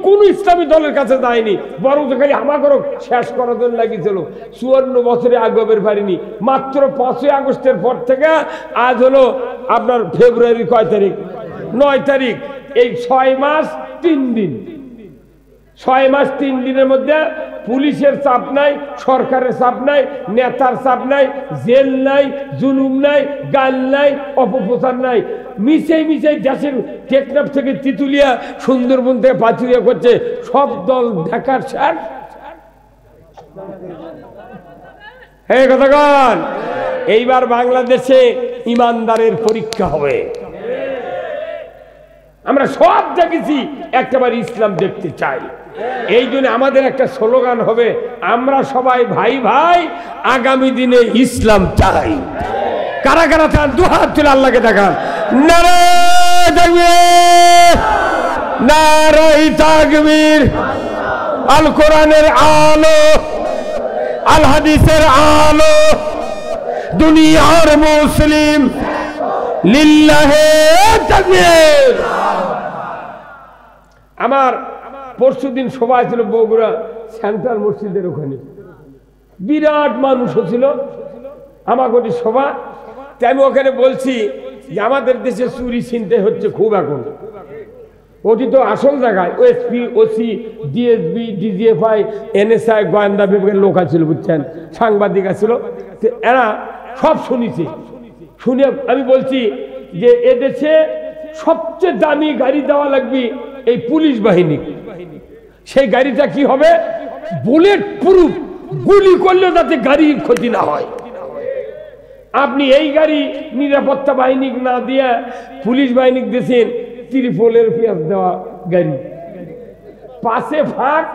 কোন ইসলামী দলের কাছে যায়নি বরং খালি আমাদেরও শেষ করার জন্য লাগিয়েছিল 54 বছরে আগবের পারিনি মাত্র 5 আগস্টের পর থেকে আজ হলো আপনার ফেব্রুয়ারি কয় তারিখ 9 তারিখ এই 6 মাস 3 দিন 6 মাস 3 দিনের মধ্যে পুলিশের চাপ নাই সরকারের চাপ নাই নেতার চাপ নাই জেল নাই জুলুম নাই গাল নাই অপপ্রচার নাই মিশে দেশের টেকনাফ থেকে তিতুলিয়া সুন্দরবন থেকে পাচুরিয়া করছে সব দল ঢাকার স্যার এই কথাগণ এইবার বাংলাদেশে ইমানদারের পরীক্ষা হবে আমরা সব দেখেছি একটাবার ইসলাম দেখতে চাই এই জন্য আমাদের একটা স্লোগান হবে আমরা সবাই ভাই ভাই আগামী দিনে ইসলাম চাই কারা কারা চান দুহাত তুলে আল্লাহকে দেখান নারে তাকবীর নারে তাকবীর আল কোরআনের আলো আল হাদিসের আলো দুনিয়ার মুসলিম লিল্লাহে তাকবীর আমার পরশুদিন সবাই ছিল বগুড়া সেন্ট্রাল মসজিদের ওখানে বিরাট মানুষ ছিল আমাকে সভা তাই আমি ওখানে বলছি যে আমাদের দেশে চুরি ছিনতাই হচ্ছে খুব এখন ওটি তো আসল জায়গায় OSP OC DSB DGFI NSI গোয়েন্দা বিভাগের লোক আছিল বুঝছেন সাংবাদিক আছিল এরা সব শুনেছে শুনে আমি বলছি যে এদেশে সবচেয়ে দামি গাড়ি দেওয়া লাগবে এই পুলিশ বাহিনী সেই গাড়িটা কি হবে বুলেট প্রুফ গুলি করলে যাতে গাড়ির ক্ষতি না হয় আপনি এই গাড়ি নিরাপত্তা বাহিনী না দিয়ে পুলিশ বাহিনী দিয়েছেন ত্রিপলের পেঁয়াজ দেওয়া গাড়ি পাশে ফাঁক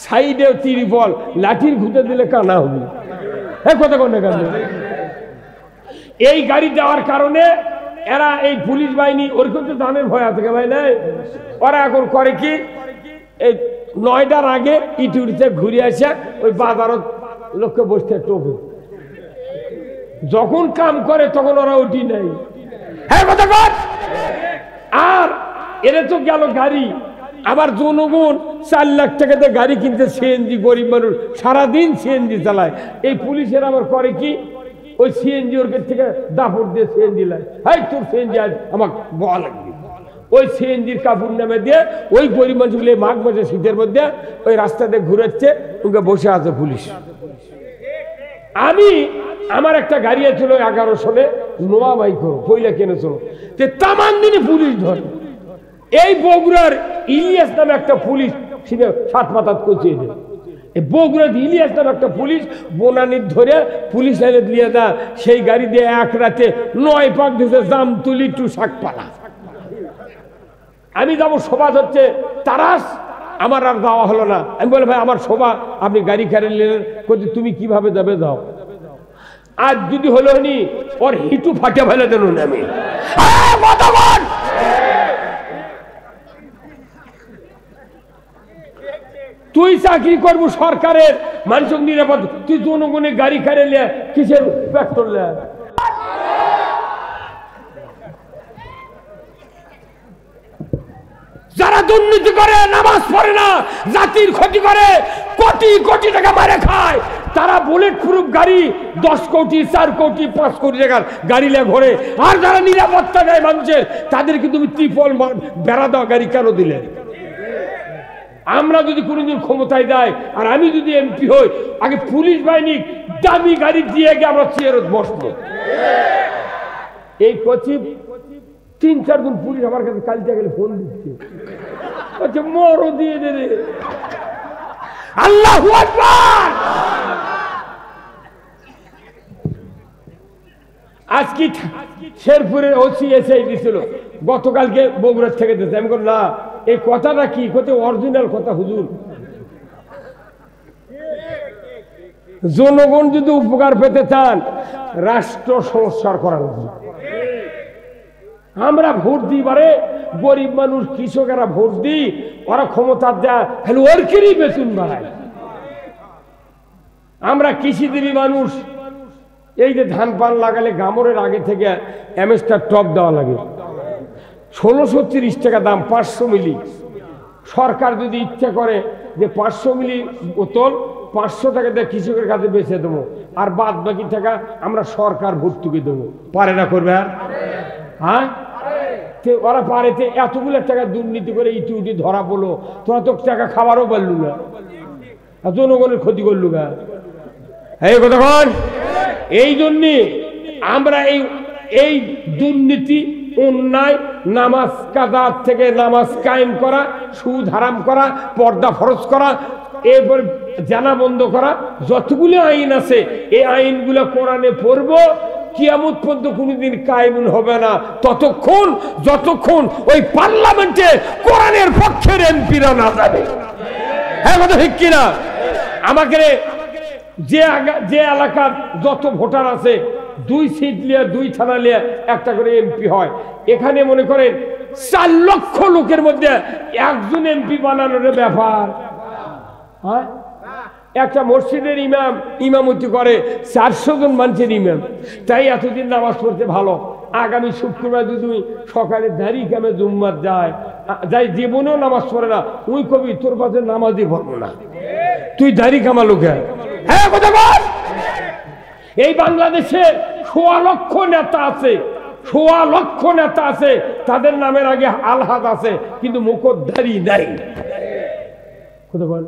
সাইডে ত্রিপল লাঠির ঘুঁটে দিলে কানা হবে কথা কোন এই গাড়ি দেওয়ার কারণে এরা এই পুলিশ বাহিনী ওরকম তো দানের ভয় আছে ভাই নাই ওরা এখন করে কি এই 9টার আগে ইটুরিতে ঘুরে আসে ওই বাজারত লোককে বসতে টোপে যখন কাম করে তখন ওরা উঠি নাই আর এরা তো গেল গাড়ি আবার জনগণ 4 লাখ টাকাতে গাড়ি কিনতে, সিএনজি, গরিব মানুষ সারাদিন সিএনজি চালায়। এই পুলিশের আবার করে কি, ওই সিএনজি ওর থেকে দাপট দিয়ে সিএনজি লাই, হাই তোর সিএনজি আজ আমাকে বলা লাগবে, ওই সিএনজির কাপড় নামে দিয়ে ওই গরিব মানুষগুলো মাঘ মাসে শীতের মধ্যে ওই রাস্তাতে ঘুরাচ্ছে, ওকে বসে আছে পুলিশ। আমার একটা গাড়ি ছিল 11 সালে, নোয়া বাইকো পয়লা কিনেছিল, তামান দিনে পুলিশ ধরে। এই বগুড়ার ইলিয়াস নামে একটা পুলিশ সেটা 7 মাথাত কচিয়ে দেয়। এই বগুড়ার ইলিয়াস নামে একটা পুলিশ বনানির ধরে পুলিশ এনে দিয়ে দা, সেই গাড়ি দিয়ে এক রাতে 9 পাক দিয়েছে জামতুলি টু শাকপালা। আমি যাবো, সভা হচ্ছে তারাস, আমার আর যাওয়া হলো না। আমি বলে ভাই আমার সভা, আপনি গাড়ি কারে নিলেন, তুমি কিভাবে যাবে যাও। আজ যদি হলো নি ওর হিটু ফাটে ফেলে দেন আমি। তুই চাকরি করবো সরকারের, মানুষের নিরাপদ, তুই জনগণের গাড়ি কারে লে কিসের পেট্রোল লে। যারা দুর্নীতি করে, নামাজ পড়ে না, জাতির ক্ষতি করে, কোটি কোটি টাকা মারে খায়, তারা বুলেট প্রুফ গাড়ি 10 কোটি, 4 কোটি, 5 কোটি টাকার গাড়ি নিয়ে ঘোরে। আর যারা নিরাপত্তা দেয় মানুষের, তাদেরকে তুমি ত্রিপল বেড়া দেওয়া গাড়ি কেন দিলে? আমরা যদি কোনোদিন ক্ষমতায় দেয়, আর আমি যদি এমপি হই, আগে পুলিশ বাহিনী দামি গাড়ি দিয়ে গিয়ে আমরা চেয়ারত বসবো। এই কচিব 3-4 দিন পুলিশ আমার কাছে কালকে গেলে ফোন দিচ্ছে, বলছে মরো দিয়ে দে রে। আল্লাহু আকবার। আজকে শেরপুরের ওসি এসে দিছিল, গতকালকে বগুড়ার থেকে দিয়েছে। আমি বললাম না, এই কথাটা কি, কত অরিজিনাল কথা হুজুর। জনগণ যদি উপকার পেতে চান, রাষ্ট্র সংস্কার করা লাগবে। আমরা ভোট দিই বারে, গরিব মানুষ কৃষকেরা ভোট দিই, ওরা ক্ষমতা দেয়, খালি ওর কেরই বেতন বাড়ায়। আমরা কৃষিজীবী মানুষ, এই যে ধান পান লাগালে গামরের আগে থেকে এমএসটার টপ দেওয়া লাগে, 1630 টাকা দাম, 500 মিলি। সরকার যদি ইচ্ছা করে যে 500 মিলি বোতল 500 টাকা দিয়ে কৃষকের কাছে বেচে দেবো, আর বাদ বাকি টাকা আমরা সরকার ভর্তুকি দেবো, পারে না? করবে? হ্যাঁ, ওরা পারে। এতগুলো টাকা দুর্নীতি করে ইটি উটি ধরা পড়লো, তোরা তো টাকা খাবারও পারলু না, জনগণের ক্ষতি করলু গা। এই কতক্ষণ, এই জন্যে আমরা এই দুর্নীতি, অন্যায়, নামাজ কাজা থেকে নামাজ কায়েম করা, সুদ হারাম করা, পর্দা ফরজ করা, এরপর জানা বন্ধ করা, যতগুলো আইন আছে এই আইনগুলো কোরআনে পড়বো। কিয়ামত পর্যন্ত কোনোদিন কায়েম হবে না ততক্ষণ যতক্ষণ ওই পার্লামেন্টে কোরআনের পক্ষের এমপিরা না যাবে। হ্যাঁ কথা ঠিক কিনা? আমাকে যে এলাকার যত ভোটার আছে, 2 সিট লিয়ে, 2 থানা লিয়ে একটা করে এমপি হয়। এখানে মনে করেন 4 লক্ষ লোকের মধ্যে একজন এমপি বানানোর ব্যাপার হয়। একটা মসজিদের ইমাম ইমামতি করে 400 জন মানুষের ইমাম, তাই এতদিন নামাজ পড়তে ভালো। আগামী শুক্রবার যদি সকালে দাঁড়ি কামে জুম্মার যাই জীবনেও নামাজ পড়ে না, তুই কবি তোর পাশে নামাজই পড়বো না, তুই দাঁড়ি কামা লোকে। হ্যাঁ কথা বল। এই বাংলাদেশে 1.25 লক্ষ নেতা আছে, 1.25 লক্ষ নেতা আছে, তাদের নামের আগে আলহাদ আছে, কিন্তু মুখোদ্ধারী নাই। কথা বল।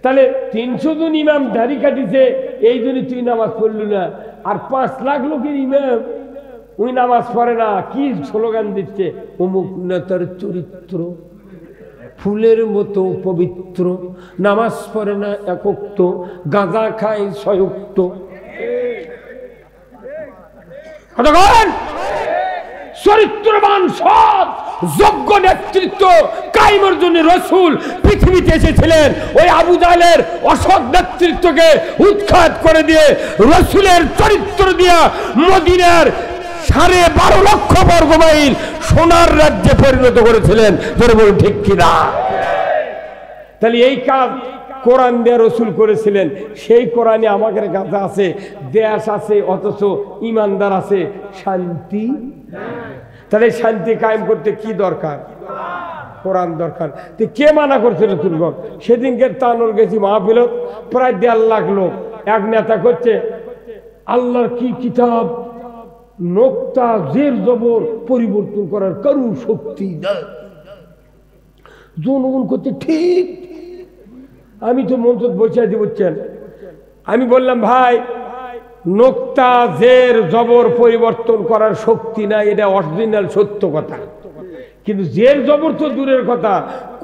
তাহলে 300 জন ইমাম দাড়ি কাটিছে, এই জন্য তুই নামাজ পড়লি না। আর 5 লাখ লোকের ইমাম ওই নামাজ পড়ে না, কি স্লোগান দিচ্ছে, অমুক নেতার চরিত্র ফুলের মতো পবিত্র, নামাজ পড়ে না একক্ত, গাঁজা খায় সয়ুক্ত। চরিত্রবান সৎ যোগ্য নেতৃত্ব কায়েমের জন্য রাসূল পৃথিবীতে এসেছিলেন। ওই আবু জাহেলের অসৎ নেতৃত্বকে উৎখাত করে দিয়ে রাসূলের চরিত্র দিয়া মদিনার 12.5 লক্ষ বর্গ মাইল সোনার রাজ্যে পরিণত করেছিলেন। ধরে বলুন ঠিক কিনা? তাহলে এই কাজ কোরআন দিয়ে রাসূল করেছিলেন। সেই কোরআনে আমাদের কাছে আছে, দেশ আছে, অথচ ইমানদার আছে, শান্তি। তাহলে শান্তি কায়েম করতে কি দরকার? কোরআন দরকার। তো কে মানা করছিল তুলগণ? সেদিনকে তানুর গেছি মাহফিল, প্রায় 1.5 লাখ লোক। এক নেতা করছে আল্লাহর কি কিতাব নোক্তা জের জবর পরিবর্তন করার কারু শক্তি দেয়। জনগণ করছে ঠিক। আমি তো মঞ্চ বসে দিচ্ছেন, আমি বললাম ভাই নোক্তা জের জবর পরিবর্তন করার শক্তি নাই, এটা অরিজিনাল সত্য কথা। কিন্তু জের জবর তো দূরের কথা,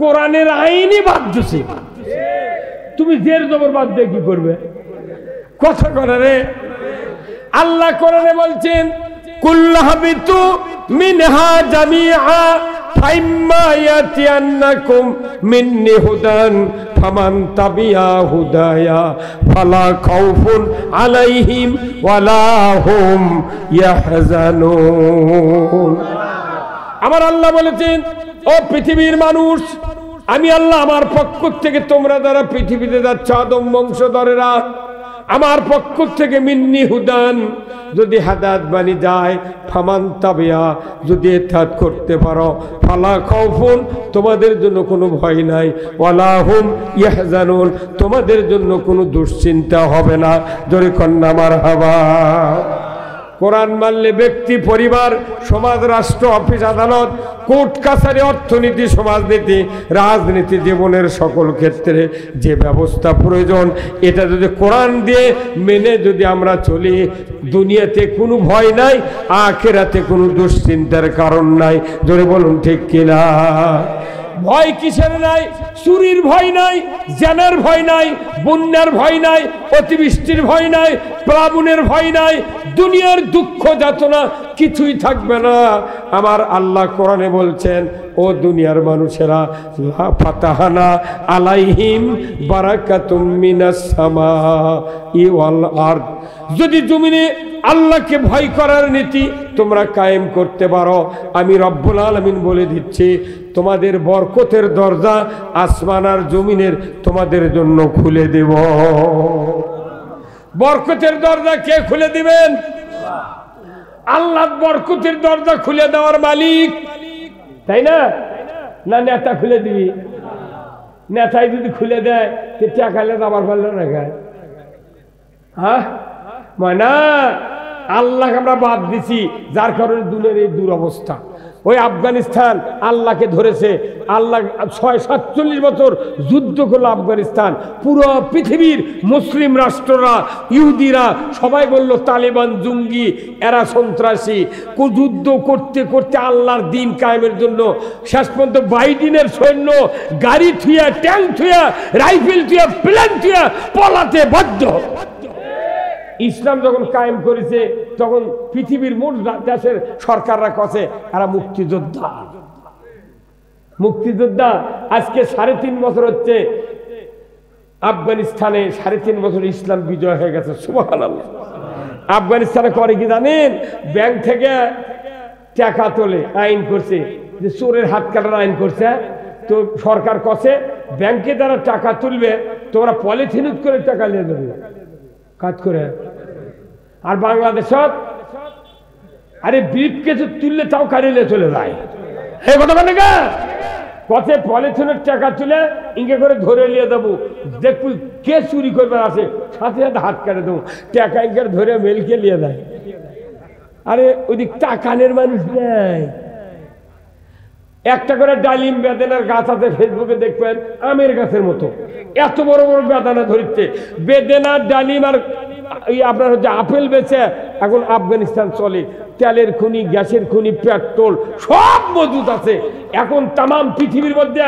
কোরআনের আইনই বাদ দিছে। তুমি জের জবর বাদ দিয়ে কি করবে? কথা করে রে। আল্লাহ কোরআনে বলছেন কুল্লাহাবিতু মিনহা জামিআ ফাইম্মা ইয়াতিয়ান্নাকুম মিন্নি হুদান ফামান তাবিয়া হুদায়া ফালা খাউফুন আলাইহিম ওয়ালা হুম ইয়াহজানুন। আমার আল্লাহ বলেছেন ও পৃথিবীর মানুষ, আমি আল্লাহ আমার পক্ষ থেকে তোমরা যারা পৃথিবীতে যাচ্ছ আদম বংশধরেরা, আমার পক্ষ থেকে মিন্নি হুদান, যদি হাদাত বানি যায়, ফামান তাবিয়া, যদি ইত্তাত করতে পারো, ফালা খাউফুন, তোমাদের জন্য কোনো ভয় নাই, ওয়ালা হুম ইয়াহজানুন, তোমাদের জন্য কোনো দুশ্চিন্তা হবে না। জোরে কন্যা মারহাবা। কোরআন মানলে ব্যক্তি, পরিবার, সমাজ, রাষ্ট্র, অফিস, আদালত, কোর্ট কাছারি, অর্থনীতি, সমাজনীতি, রাজনীতি, জীবনের সকল ক্ষেত্রে যে ব্যবস্থা প্রয়োজন, এটা যদি কোরআন দিয়ে মেনে যদি আমরা চলি, দুনিয়াতে কোনো ভয় নাই, আখিরাতে কোনো দুশ্চিন্তার কারণ নাই। জোরে বলুন ঠিক কিনা? ভয় কিসের নাই? চুরির ভয় নাই, জেনার ভয় নাই, বন্যার ভয় নাই, অতিবৃষ্টির ভয় নাই, প্লাবনের ভয় নাই, দুনিয়ার দুঃখ যাতনা কিছুই থাকবে না। আমার আল্লাহ কোরআনে বলছেন ও দুনিয়ার মানুষেরা, লা ফাতাহানা আলাইহিম বারাকাতুম মিনাস সামাই ওয়াল আরদ, যদি জমিনে আল্লাহকে ভয় করার নীতি তোমরা কায়েম করতে পারো, আমি রব্বুল আলামিন বলে দিচ্ছি তোমাদের বরকতের দরজা আসমান আর জমিনের তোমাদের জন্য খুলে দেব। বরকতের দরজা কে খুলে দিবেন? আল্লাহ বরকতের দরজা খুলে দেওয়ার মালিক, তাই না? না নেতা খুলে দিবি? নেতাই যদি খুলে দেয় টাকা লে আবার পারল না গায়ে, হ্যাঁ না? আল্লাহ আমরা বাদ দিছি, যার কারণে দুনিয়ার এই দুরবস্থা। ওই আফগানিস্তান আল্লাহকে ধরেছে, আল্লাহ 47 বছর যুদ্ধ করলো আফগানিস্তান। পুরো পৃথিবীর মুসলিম রাষ্ট্ররা, ইহুদিরা সবাই বলল তালেবান জঙ্গি, এরা সন্ত্রাসী। যুদ্ধ করতে করতে আল্লাহর দিন কায়েমের জন্য শেষ পর্যন্ত বাইডেনের সৈন্য গাড়ি থুয়া, ট্যাঙ্ক থুয়া, রাইফেল থুয়া, প্লেন থুয়া পলাতে বাধ্য। ইসলাম যখন কায়েম করেছে তখন পৃথিবীর মোট দেশের সরকাররা কছে এরা মুক্তিযোদ্ধা। মুক্তিযোদ্ধা আজকে 3.5 বছর হচ্ছে আফগানিস্তানে, 3.5 বছর ইসলাম বিজয় হয়ে গেছে। সুবহানাল্লাহ। আফগানিস্তানে করে কি জানেন? ব্যাংক থেকে টাকা তোলে, আইন করছে যে চোরের হাত কাটার আইন করছে। তো সরকার কছে ব্যাংকে যারা টাকা তুলবে তোমরা পলিথিন করে টাকা নিয়ে দেবে কাজ করে। আর বাংলাদেশত আরে ব্রিফ কেসে তুললে তাও কারিলে চলে যায়। এই কথা মানে কছে পলিথিনের টাকা তুলে ইঙ্গে করে ধরে নিয়ে দেবো, দেখবো কে চুরি করবে আসে, সাথে সাথে হাত কাটে দেবো, টাকা ইঙ্গে ধরে মেলকে নিয়ে দেয়। আরে ওইদিক টাকানের মানুষ নেই। একটা করে ডালিম বেদানার গাছ আছে, ফেসবুকে দেখবেন আমের গাছের মতো এত বড় বড় বেদানা ধরছে। বেদানা, ডালিম আর আপনার হচ্ছে আপেল বেচে এখন আফগানিস্তান চলে। তেলের খনি, গ্যাসের খনি, পেট্রোল সব মজুদ আছে। এখন তাম পৃথিবীর মধ্যে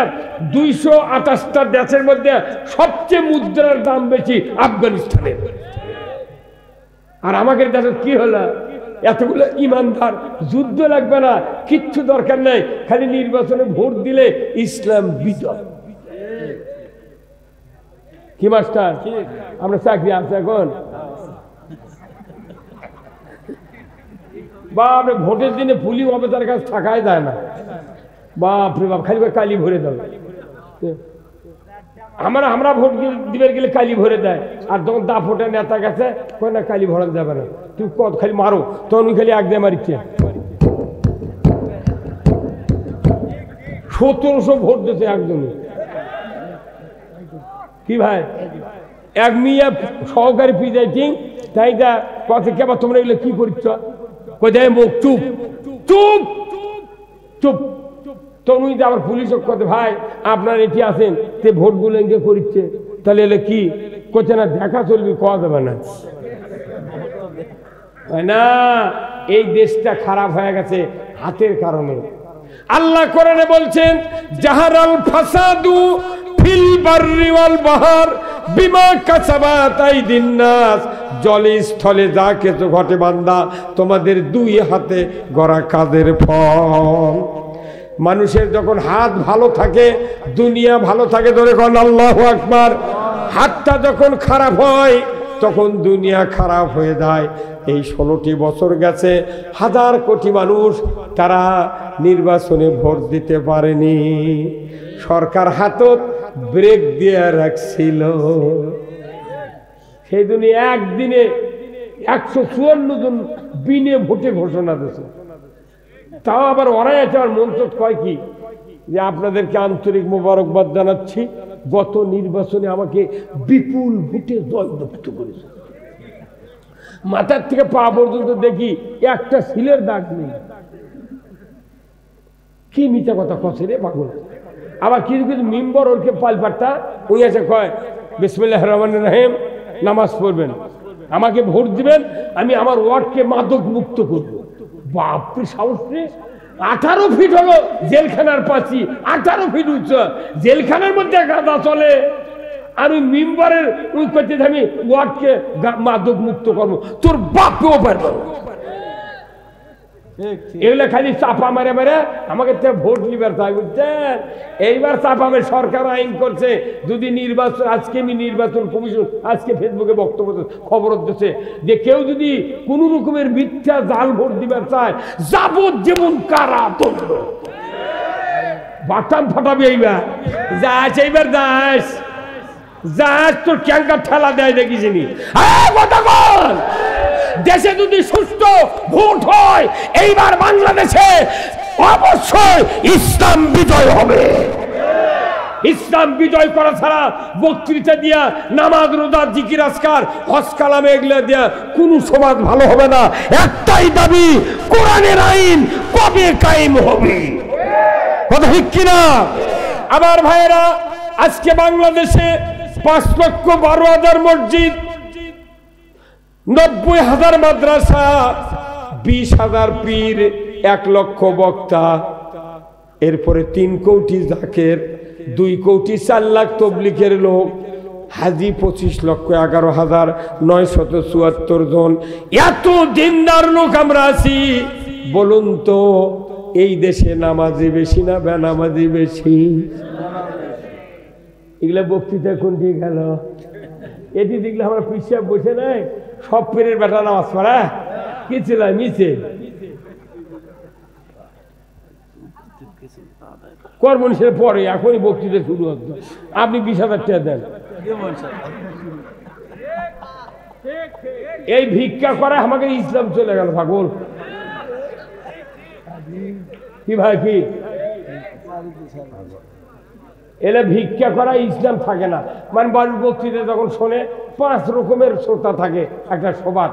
228টা দেশের মধ্যে সবচেয়ে মুদ্রার দাম বেশি আফগানিস্তানের। আর আমাদের দেশের কি হলো? এতগুলো ইমানদার, যুদ্ধ লাগবে না, কিচ্ছু দরকার নাই, খালি নির্বাচনে ভোট দিলে ইসলাম বিজয়। কি মাস্টার আমরা চাকরি আছে এখন? বাপ রে, ভোটের দিনে পুলিশ অফিসারের কাছে থাকাই যায় না। বাপ রে বাপ, খালি কালি ভরে দেয়। আমরা ভোট দিবার গেলে কালি ভরে দেয়, আর যখন দা ফোটে নেতা গেছে কয় না কালি ভরানো যাবে না, তুই কত খালি মারো, তখন খালি এক দিয়ে মারিচ্ছে। 1700 ভোট দিয়েছে একজনে। কি ভাই, এক মিয়া সহকারী প্রিজাইডিং, তাই দা কথা কেবা তোমরা এগুলো কি করছ, কোথায় মুখ চুপ চুপ চুপ। তুমি আবার পুলিশ কথা, ভাই আপনার এটি আছেন তে ভোটগুলো এঙ্গে করিচ্ছে, তাহলে এলে কি করছে না, দেখা চলবি, কওয়া যাবে না না। এই দেশটা খারাপ হয়ে গেছে হাতের কারণে। আল্লাহ কোরআনে বলছেন, জাহারাল ফাসাদু ফিল বাররি ওয়াল বাহর বিমা কাসাবাত আইদিন নাস। জলে স্থলে যা কিছু ঘটে বান্দা, তোমাদের দুই হাতে গড়া কাজের ফল। মানুষের যখন হাত ভালো থাকে, দুনিয়া ভালো থাকে, ধরে কোন আল্লাহু আকবার। হাতটা যখন খারাপ হয় তখন দুনিয়া খারাপ হয়ে যায়। এই 16টি বছর গেছে, হাজার কোটি মানুষ তারা নির্বাচনে ভোট দিতে পারেনি। সরকার হাতত ব্রেক দিয়ে রাখছিল। সেই দুনিয়া একদিনে 154 জন বিনে ভোটে ঘোষণা দিয়েছে। তাও আবার ওরাই আছে, আমার মন তো কয় কি যে আপনাদেরকে আন্তরিক মোবারকবাদ জানাচ্ছি, গত নির্বাচনে আমাকে বিপুল ভোটে জয়যুক্ত করেছে। মাথার থেকে পা পর্যন্ত দেখি একটা সিলের দাগ নেই। কি মিথ্যা কথা কছে রে পাগল। আবার কিছু কিছু মেম্বার ওরকে পালপাট্টা ওই আছে, কয় বিসমিল্লাহির রহমানির রহিম, নামাজ পড়বেন, আমাকে ভোট দিবেন, আমি আমার ওয়ার্ডকে মাদক মুক্ত করবো। বাপরে সাহস রে! 18 ফিট হলো জেলখানার পাশি, 18 ফিট উচ্চ জেলখানার মধ্যে গাঁদা চলে, আর ওই মেম্বারের ওই করতে আমি ওয়ার্ডকে মাদক মুক্ত করবো। তোর বাপকেও পারবো। এগুলো খালি চাপা মারে মারে আমাকে ভোট নিবার চাই, বুঝছেন? এইবার চাপা মেরে সরকার আইন করছে, যদি নির্বাচন, আজকে আমি নির্বাচন কমিশন আজকে ফেসবুকে বক্তব্য খবর দিচ্ছে যে কেউ যদি কোন রকমের মিথ্যা জাল ভোট দিবার চায়, যাবজ্জীবন কারাদণ্ড। বাটাম ফাটাবে এইবার। যাস এইবার যাস যাস, তোর ক্যাঙ্কার ঠেলা দেয় দেখিসনি। দেশে যদি সুষ্ঠু ভোট হয়, এইবার বাংলাদেশে অবশ্যই ইসলাম বিজয় হবে। ইসলাম বিজয় করা ছাড়া বক্তৃতা দিয়া, নামাজ রোজা জিকির আজকার হজ কালামে এগুলো দিয়া কোনো সমাজ ভালো হবে না। একটাই দাবি, কোরআনের আইন কবে কায়েম হবে? কথা ঠিক কিনা? আবার ভাইয়েরা, আজকে বাংলাদেশে 5,12,000 মসজিদ, 90,000 মাদ্রাসা, 20,000 পীর, 1 লক্ষ বক্তা, এরপরে 3 কোটি জাকের, 2 কোটি 4 লাখ তবলিগের লোক, হাজি 25,11,974 জন। এত দিনদার লোক আমরা আছি। বলুন তো, এই দেশে নামাজি বেশি না বেনামাজি বেশি? এগুলা বক্তৃতা কোনটি গেল? এটি দেখলে আমরা পিছিয়ে বসে নাই, সব পীরের বেটা নামাজ পড়া কি ছিল নিচে কর্মনিষের পরে এখনই বক্তৃতা শুরু হতো। আপনি 20,000 টাকা দেন। এই ভিক্ষা করা আমাকে ইসলাম চলে গেল পাগল। কি ভাই, কি এলে ভিক্ষা করা ইসলাম থাকে না। মানে বাড়ির বক্তৃতা যখন শোনে 5 রকমের শ্রোতা থাকে একটা সভা।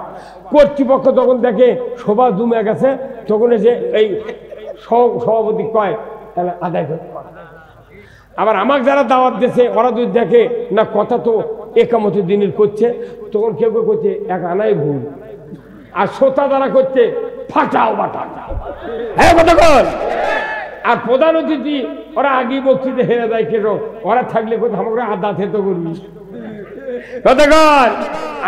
কর্তৃপক্ষ যখন দেখে সভা জমে গেছে, তখন এসে এই সভাপতি কয় আদায় করে। আবার আমাকে যারা দাওয়াত দিয়েছে, ওরা যদি দেখে না কথা তো একামতের দিনের করছে, তখন কেউ কেউ করছে 1 আনাই ভুল, আর শ্রোতা যারা করছে ফাটাও বাটা। হ্যাঁ কথা কর। আর প্রধান অতিথি ওরা আগে বক্তৃতা হেরে যায়, কেন ওরা থাকলে কোথাও আমাকে আদা থেতো করবি।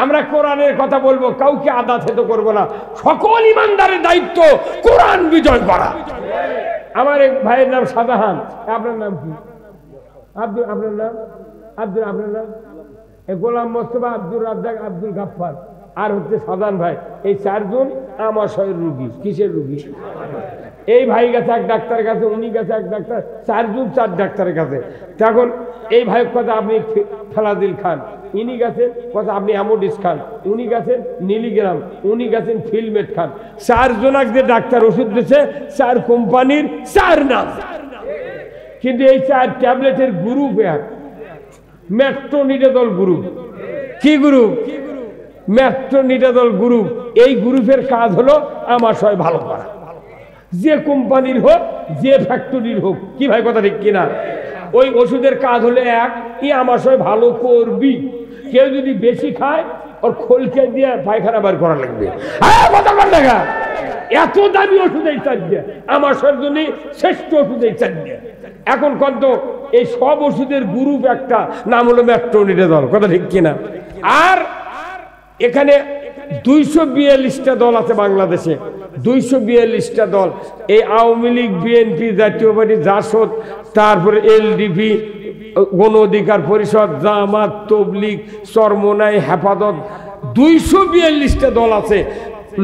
আমরা কোরআনের কথা বলবো, কাউকে আদা থেতো করবো না। সকল ইমানদারের দায়িত্ব কোরআন বিজয় করা। আমার এক ভাইয়ের নাম শাহজাহান। আপনার নাম কি? আব্দুল। আপনার নাম আব্দুল। আপনার নাম গোলাম মোস্তফা, আব্দুল রাজ্জাক, আব্দুল গাফফার, আর হচ্ছে শাহজাহান ভাই। এই 4 জন আমাশয়ের রুগী। কিসের রুগী? এই ভাই গেছে এক ডাক্তারের কাছে, উনি গেছে এক ডাক্তার, 4 জন 4 ডাক্তারের কাছে। তখন এই ভাইয়ের কথা আপনি ফেলাদিল খান, ইনি গেছেন কথা আপনি অ্যামোডিস খান, উনি গেছেন নীলিগ্রাম, উনি গেছেন ফিলমেট খান। 4 জনাক যে ডাক্তার ওষুধ দিয়েছে, 4 কোম্পানির 4 নাম। কিন্তু এই 4 ট্যাবলেটের গ্রুপ এক, মেট্রোনিডাজল গ্রুপ। কি গ্রুপ? Metronidazole group. এই গ্রুপের কাজ হলো আমাশয় ভালো করা, যে কোম্পানির হোক, যে ফ্যাক্টরির হোক। কি ভাই কথা ঠিক কিনা? ওই ওষুধের কাজ হলো এক, আমাশয় ভালো করবি। কেউ যদি বেশি খায়, ওর খোলকে দিয়ে পায়খানা বার করা লাগবে। এত দামি ওষুধ এই 4 দিয়ে, আমাশয়ের জন্য শ্রেষ্ঠ ওষুধ এই 4 দিয়ে। এখন কত এই সব ওষুধের গ্রুপ একটা, নাম হলো মেট্রোনিডাজল। কথা ঠিক কিনা? আর এখানে 242টা দল আছে বাংলাদেশে, 242টা দল। এই আওয়ামী লীগ, বিএনপি, জাতীয় পার্টি, জাসদ, তারপরে এলডিপি, গণ অধিকার পরিষদ, জামাত, তবলিগ, চরমোনাই, হেফাজত, 242টা দল আছে।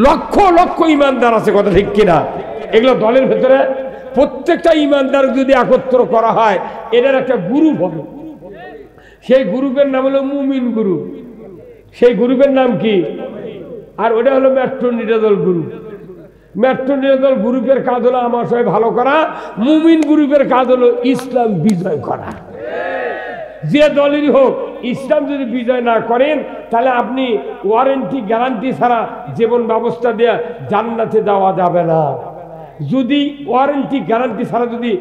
লক্ষ লক্ষ ইমানদার আছে। কথা ঠিক কিনা? এগুলো দলের ভেতরে প্রত্যেকটা ইমানদার যদি একত্র করা হয়, এটার একটা গ্রুপ হবে। সেই গ্রুপের নাম হলো মুমিন গ্রুপ। সেই গ্রুপের নাম কি? আর ওটা হলো মেট্রোনিডাজল গ্রুপ। মেট্রোনিডাজল গ্রুপের কাজ হলো আমাশয় ভালো করা, মুমিন গ্রুপের কাজ হলো ইসলাম বিজয় করা। যে দলেরই হোক, ইসলাম যদি বিজয় না করেন, তাহলে আপনি ওয়ারেন্টি গ্যারান্টি ছাড়া জীবন ব্যবস্থা দিয়ে জান্নাতে যাওয়া যাবে না। যদি ওয়ারেন্টি গ্যারান্টি ছাড়া যদি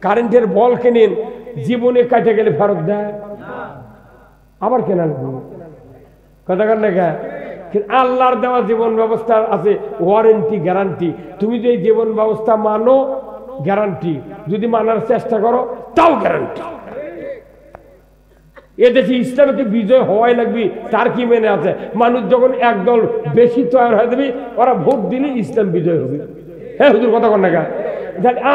কারেন্টের বল কেনেন, জীবনে কাটে গেলে ফেরত দেয়, আবার কেনা লাগবে। কথা কার না? আল্লাহর দেওয়া জীবন ব্যবস্থা আছে ওয়ারেন্টি গ্যারান্টি। তুমি যদি জীবন ব্যবস্থা মানো, গ্যারান্টি। যদি মানার চেষ্টা করো, তাও গ্যারান্টি। এদেশে ইসলামকে বিজয় হওয়াই লাগবে, তার কি মেনে আছে? মানুষ যখন একদল বেশি তৈরি হয়ে যাবে, ওরা ভোট দিলে ইসলাম বিজয় হবে। হ্যাঁ হুজুর, কথা কর না?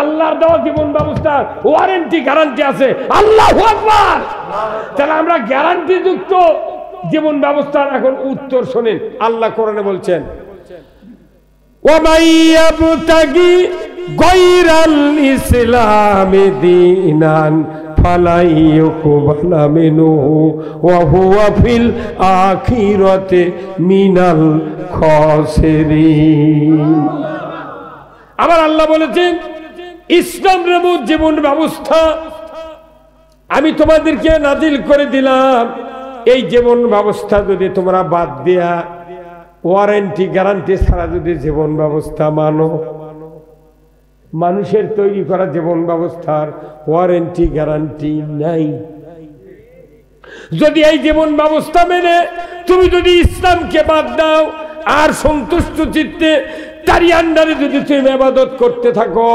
আল্লাহর দেওয়া জীবন ব্যবস্থা ওয়ারেন্টি গ্যারান্টি আছে। আল্লাহু আকবার। তাহলে আমরা গ্যারান্টি যুক্ত জীবন ব্যবস্থার এখন উত্তর শোনেন। আল্লাহ কোরআনে বলছেন, ওয়ামাইয়াবতাগি গায়রাল ইসলামি দীনান ফালাইয়ুকবালা মিনহু ওয়া হুয়া ফিল আখিরাতি মিনাল খাসিরিন। আবার আল্লাহ বলেছেন, ইসলাম নামক জীবন ব্যবস্থা আমি তোমাদেরকে নাজিল করে দিলাম। এই জীবন ব্যবস্থা যদি তোমরা বাদ দিয়া ওয়ারেন্টি গ্যারান্টি ছাড়া যদি জীবন ব্যবস্থা মানো, মানুষের তৈরি করা জীবন ব্যবস্থার ওয়ারেন্টি গ্যারান্টি নাই। যদি এই জীবন ব্যবস্থা মেনে তুমি যদি ইসলামকে বাদ দাও আর সন্তুষ্ট চিত্তে তারই আন্ডারে যদি তুমি ইবাদত করতে থাকো,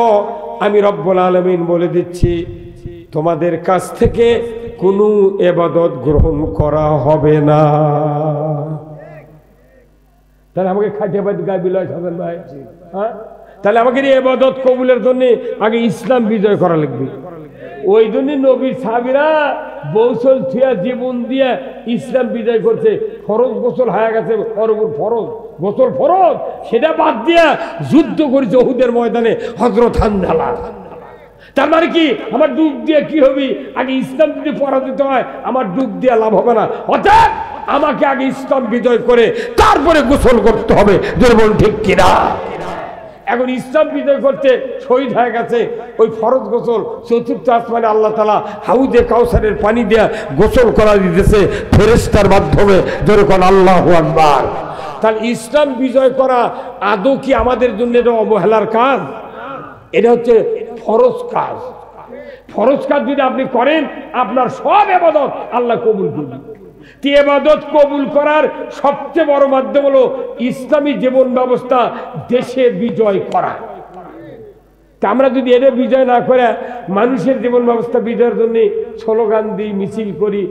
আমি রব্বুল আলামিন বলে দিচ্ছি, তোমাদের কাছ থেকে কোনো ইবাদত গ্রহণ করা হবে না। তাহলে আমাকে খাটিয়ে বাদ গাবিলয় সাজান ভাই, হ্যাঁ, তাহলে আমাকে এই ইবাদত কবুলের জন্য আগে ইসলাম বিজয় করা লাগবে। ওই জন্য নবীর সাহাবীরা গোসল থিয়া জীবন দিয়ে ইসলাম বিজয় করছে। ফরজ গোসল হয়ে গেছে, ফরজ গোসল ফরজ, সেটা বাদ দিয়া যুদ্ধ করেছে উহুদের ময়দানে হযরত হানজালা। তার মানে কি, আমার ডুব দিয়ে কি হবে? আগে ইসলাম যদি পরাজিত হয়, আমার ডুব দিয়ে লাভ হবে না। অর্থাৎ আমাকে আগে ইসলাম বিজয় করে তারপরে গোসল করতে হবে। যেমন ঠিক কিনা? এখন ইসলাম বিজয় করতে শহীদ হয়ে গেছে, ওই ফরজ গোসল চতুর্থ আসমানে আল্লাহ তাআলা হাউজে কাউসারের পানি দিয়ে গোসল করা দিতেছে ফেরেশতার মাধ্যমে। যেরকম আল্লাহু আকবার। তাহলে ইসলাম বিজয় করা আদৌ কি আমাদের জন্য এটা অবহেলার কাজ? এটা হচ্ছে ফরজ কাজ। ফরজ কাজ যদি আপনি করেন, আপনার সব ইবাদত আল্লাহ কবুল করবেন। ইবাদত কবুল করার সবচেয়ে বড় মাধ্যম হলো ইসলামী জীবন ব্যবস্থা দেশে বিজয় করা। আমরা যদি এটা বিজয় না করে মানুষের জীবন ব্যবস্থা বিজয়ের জন্য স্লোগান দিই, মিছিল করি,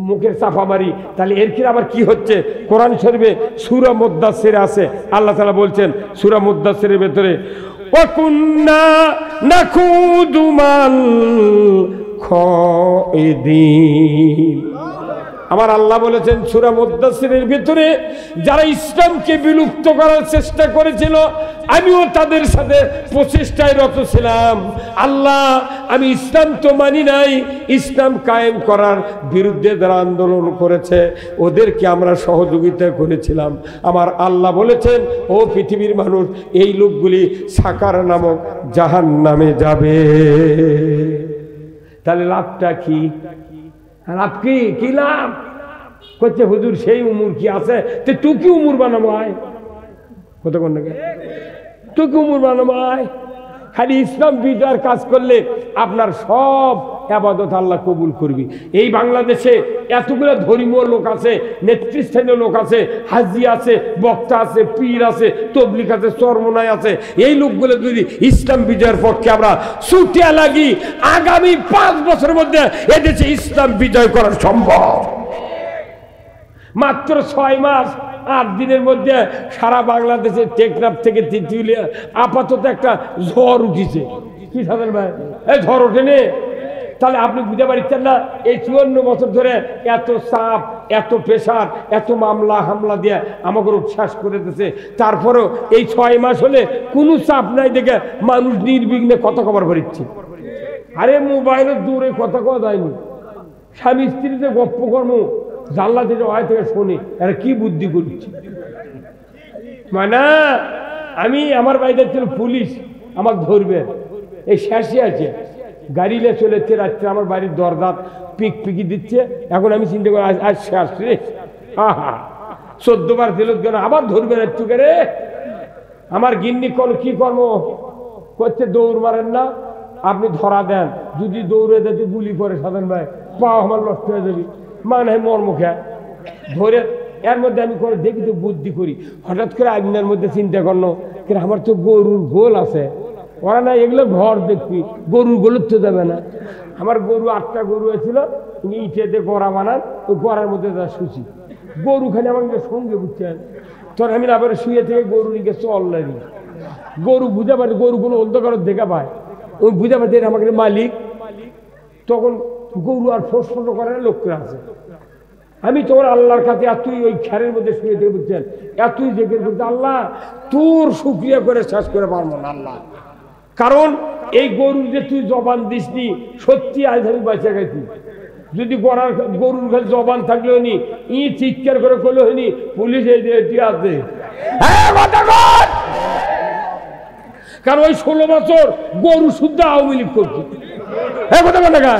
মুখের চাপা মারি, তাহলে এর কি আবার কি হচ্ছে? কোরআন শরীফে সূরা মুদ্দাসসিরে আছে, আল্লাহ তাআলা বলছেন সূরা মুদ্দাসসিরের ভেতরে, ওয়াকুন্না নাকুদু মাল খাইদিন। আমার আল্লাহ বলেছেন সূরা মুদ্দাসসিরের ভিতরে, যারা ইসলামকে বিলুপ্ত করার চেষ্টা করেছিল, আমিও তাদের সাথে প্রচেষ্টায় রত ছিলাম। আল্লাহ, আমি ইসলাম তো মানি নাই, ইসলাম কায়েম করার বিরুদ্ধে যারা আন্দোলন করেছে ওদেরকে আমরা সহযোগিতা করেছিলাম। আমার আল্লাহ বলেছেন, ও পৃথিবীর মানুষ, এই লোকগুলি সাকার নামক জাহান্নামে যাবে। তাহলে লাভটা কি? লাভ কি? কি লাভ করছে হুজুর? সেই উমর কি আছে? তুই কি উমর বানাবো? আয় কত কোন তুই কি উমর বানাবো? আয় খালি ইসলাম বিজয়ের কাজ করলে আপনার সব ইবাদত আল্লাহ কবুল করবি। এই বাংলাদেশে এতগুলো ধর্মীয় লোক আছে, নেতৃস্থানীয় লোক আছে, হাজি আছে, বক্তা আছে, পীর আছে, তবলিগ আছে, চরমনাই আছে। এই লোকগুলো যদি ইসলাম বিজয়ের পক্ষে আমরা ছুটিয়া লাগি, আগামী 5 বছরের মধ্যে এদেশে ইসলাম বিজয় করা সম্ভব। মাত্র 6 মাস 8 দিনের মধ্যে সারা বাংলাদেশের টেকনাফ থেকে তিতুলিয়া আপাতত একটা ঝড় উঠিছে। কি সাধন ভাই, এই ঝড় ওঠেনি? তাহলে আপনি বুঝতে পারছেন না, এই 54 বছর ধরে এত চাপ, এত প্রেশার, এত মামলা হামলা দিয়ে আমাকে উচ্ছ্বাস করে দিতেছে। তারপরেও এই 6 মাস হলে কোনো চাপ নাই দেখে মানুষ নির্বিঘ্নে কথা খবর করিচ্ছে। আরে মোবাইলের দূরে কথা কওয়া যায়নি, স্বামী স্ত্রীতে গপ্প কর্ম জানলা থেকে ওয়াই থেকে শুনি, এরা কি বুদ্ধি করছে। মানে আমি আমার বাড়িতে ছিল পুলিশ, আমাকে ধরবে, এই শেষে আছে গাড়িলে চলেছে রাত্রে আমার বাড়ির দরজা পিক পিকি দিচ্ছে। এখন আমি চিন্তা করি আজ শেষ রে, হা 14 বার দিল কেন, আবার ধরবে না একটু করে। আমার গিন্নি কল কি কর্ম করছে, দৌড় মারেন না আপনি, ধরা দেন, যদি দৌড়ে যেতে গুলি করে সাধন ভাই পা আমার নষ্ট হয়ে যাবি, মানে মর্মখা ধরে। এর মধ্যে আমি করে দেখি তো বুদ্ধি করি, হঠাৎ করে আইনার মধ্যে চিন্তা করলো আমার তো গরুর গোল আছে, ওরা না এগুলো ঘর দেখবি, গরুর গোলের তো যাবে না। আমার গরু 8টা গরু হয়েছিল, ইটেতে গড়া বানান, ওই গড়ার মধ্যে যা শুছি গরু খালি আমাকে সঙ্গে বুঝছেন। তখন আমি আবার শুয়ে থেকে গরু নিকে চল লাগি, গরু বুঝে পারে, গরু কোনো অন্ধকার দেখা পায়, ওই বুঝে পারে আমাকে মালিক। তখন গরু আর ফোসফোস করে না, লোকরা আছে। আমি তোর আল্লাহর কাছে এতই ওই খেরের মধ্যে শুয়ে থেকে বুঝছেন, এতই জেগে বলতে আল্লাহ তোর শুকরিয়া করে শেষ করে পারবো না আল্লাহ। কারণ এই গরুর যে তুই জবান দিসনি, সত্যি আজ আমি বাঁচা গেছি। যদি গরুর কাছে জবান থাকলেও নি, চিৎকার করে করলে হয়নি, পুলিশ এটি আছে। কারণ ওই 16 বছর গরু শুদ্ধ আওয়ামী লীগ করছে। হ্যাঁ কথা বলে গা।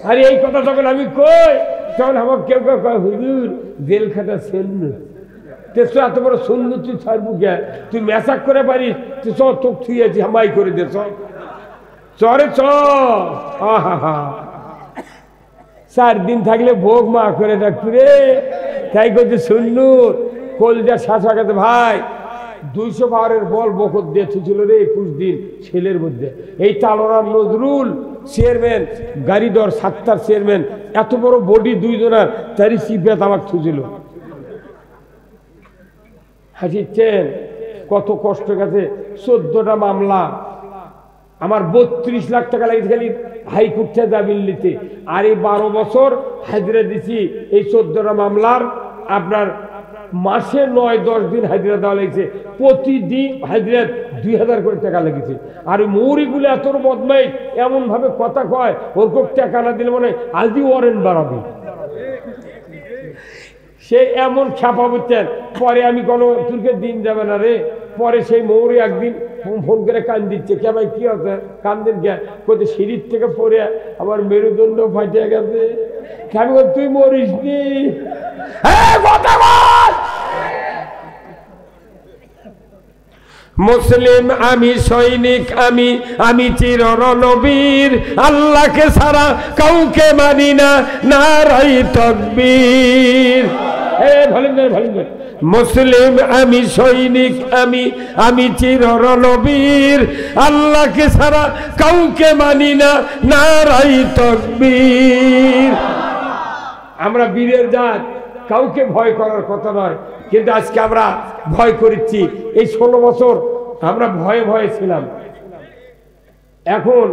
আরে এই কথা যখন আমি কই, তখন আমার কেউ কেউ কয় হুজুর জেল খাটা শূন্য, তেসো এত বড় শূন্য তুই ছাড়বু কে, তুই মেসাক করে পারিস, তুই চ তোক থুয়েছি হামাই করে দে, চরে চ। আহা 4 দিন থাকলে ভোগ মা করে ডাকতু রে, তাই করছে শূন্য কলজার শাসা গেছে ভাই। 200 পাওয়ারের বল বকত দিয়ে থুছিল রে 21 দিন ছেলের মধ্যে। এই তালোরার নজরুল চেয়ারম্যান, গাড়িদর 7টার চেয়ারম্যান, এত বড় বডি 2 জনের, তারই সিপিয়া তামাক থুছিল। হাসিচ্ছেন, কত কষ্ট গেছে। 14টা মামলা, আমার 32 লাখ টাকা লাগিয়েছে খালি হাইকোর্টে জামিন নিতে। আর এই 12 বছর হাজিরা দিছি এই 14টা মামলার। আপনার মাসে 9-10 দিন হাজিরা দেওয়া লেগেছে, প্রতিদিন হাজিরা 2000 করে টাকা লেগেছে। আর মৌরিগুলো এত বদমাইশ, এমন ভাবে কথা কয়, ওর কোক টাকা না দিলে মনে আলদি ওয়ারেন্ট বাড়াবে, সে এমন ছাপা বুঝছেন। পরে আমি কোনো তুর্কে দিন যাবে না রে, পরে সেই মৌরি একদিন ফোন করে কান দিচ্ছে, কে ভাই কি আছে, কান্দেন কে, কোথায় সিঁড়ির থেকে পড়ে আমার মেরুদণ্ড ফাটিয়ে গেছে। আমি বল তুই মরিস নি, মুসলিম আমি, সৈনিক আমি, আমি চির রণবীর, আল্লাহকে ছাড়া কাউকে মানি না, নারাই তাকবীর। মুসলিম আমি, সৈনিক আমি, আমি চির রণবীর, আল্লাহকে ছাড়া কাউকে মানি না, নারাই তাকবীর। আমরা বীরের জাত, কাউকে ভয় করার কথা নয়, কিন্তু আজকে আমরা ভয় করেছি। এই 16 বছর আমরা ভয়ে ভয়ে ছিলাম, এখন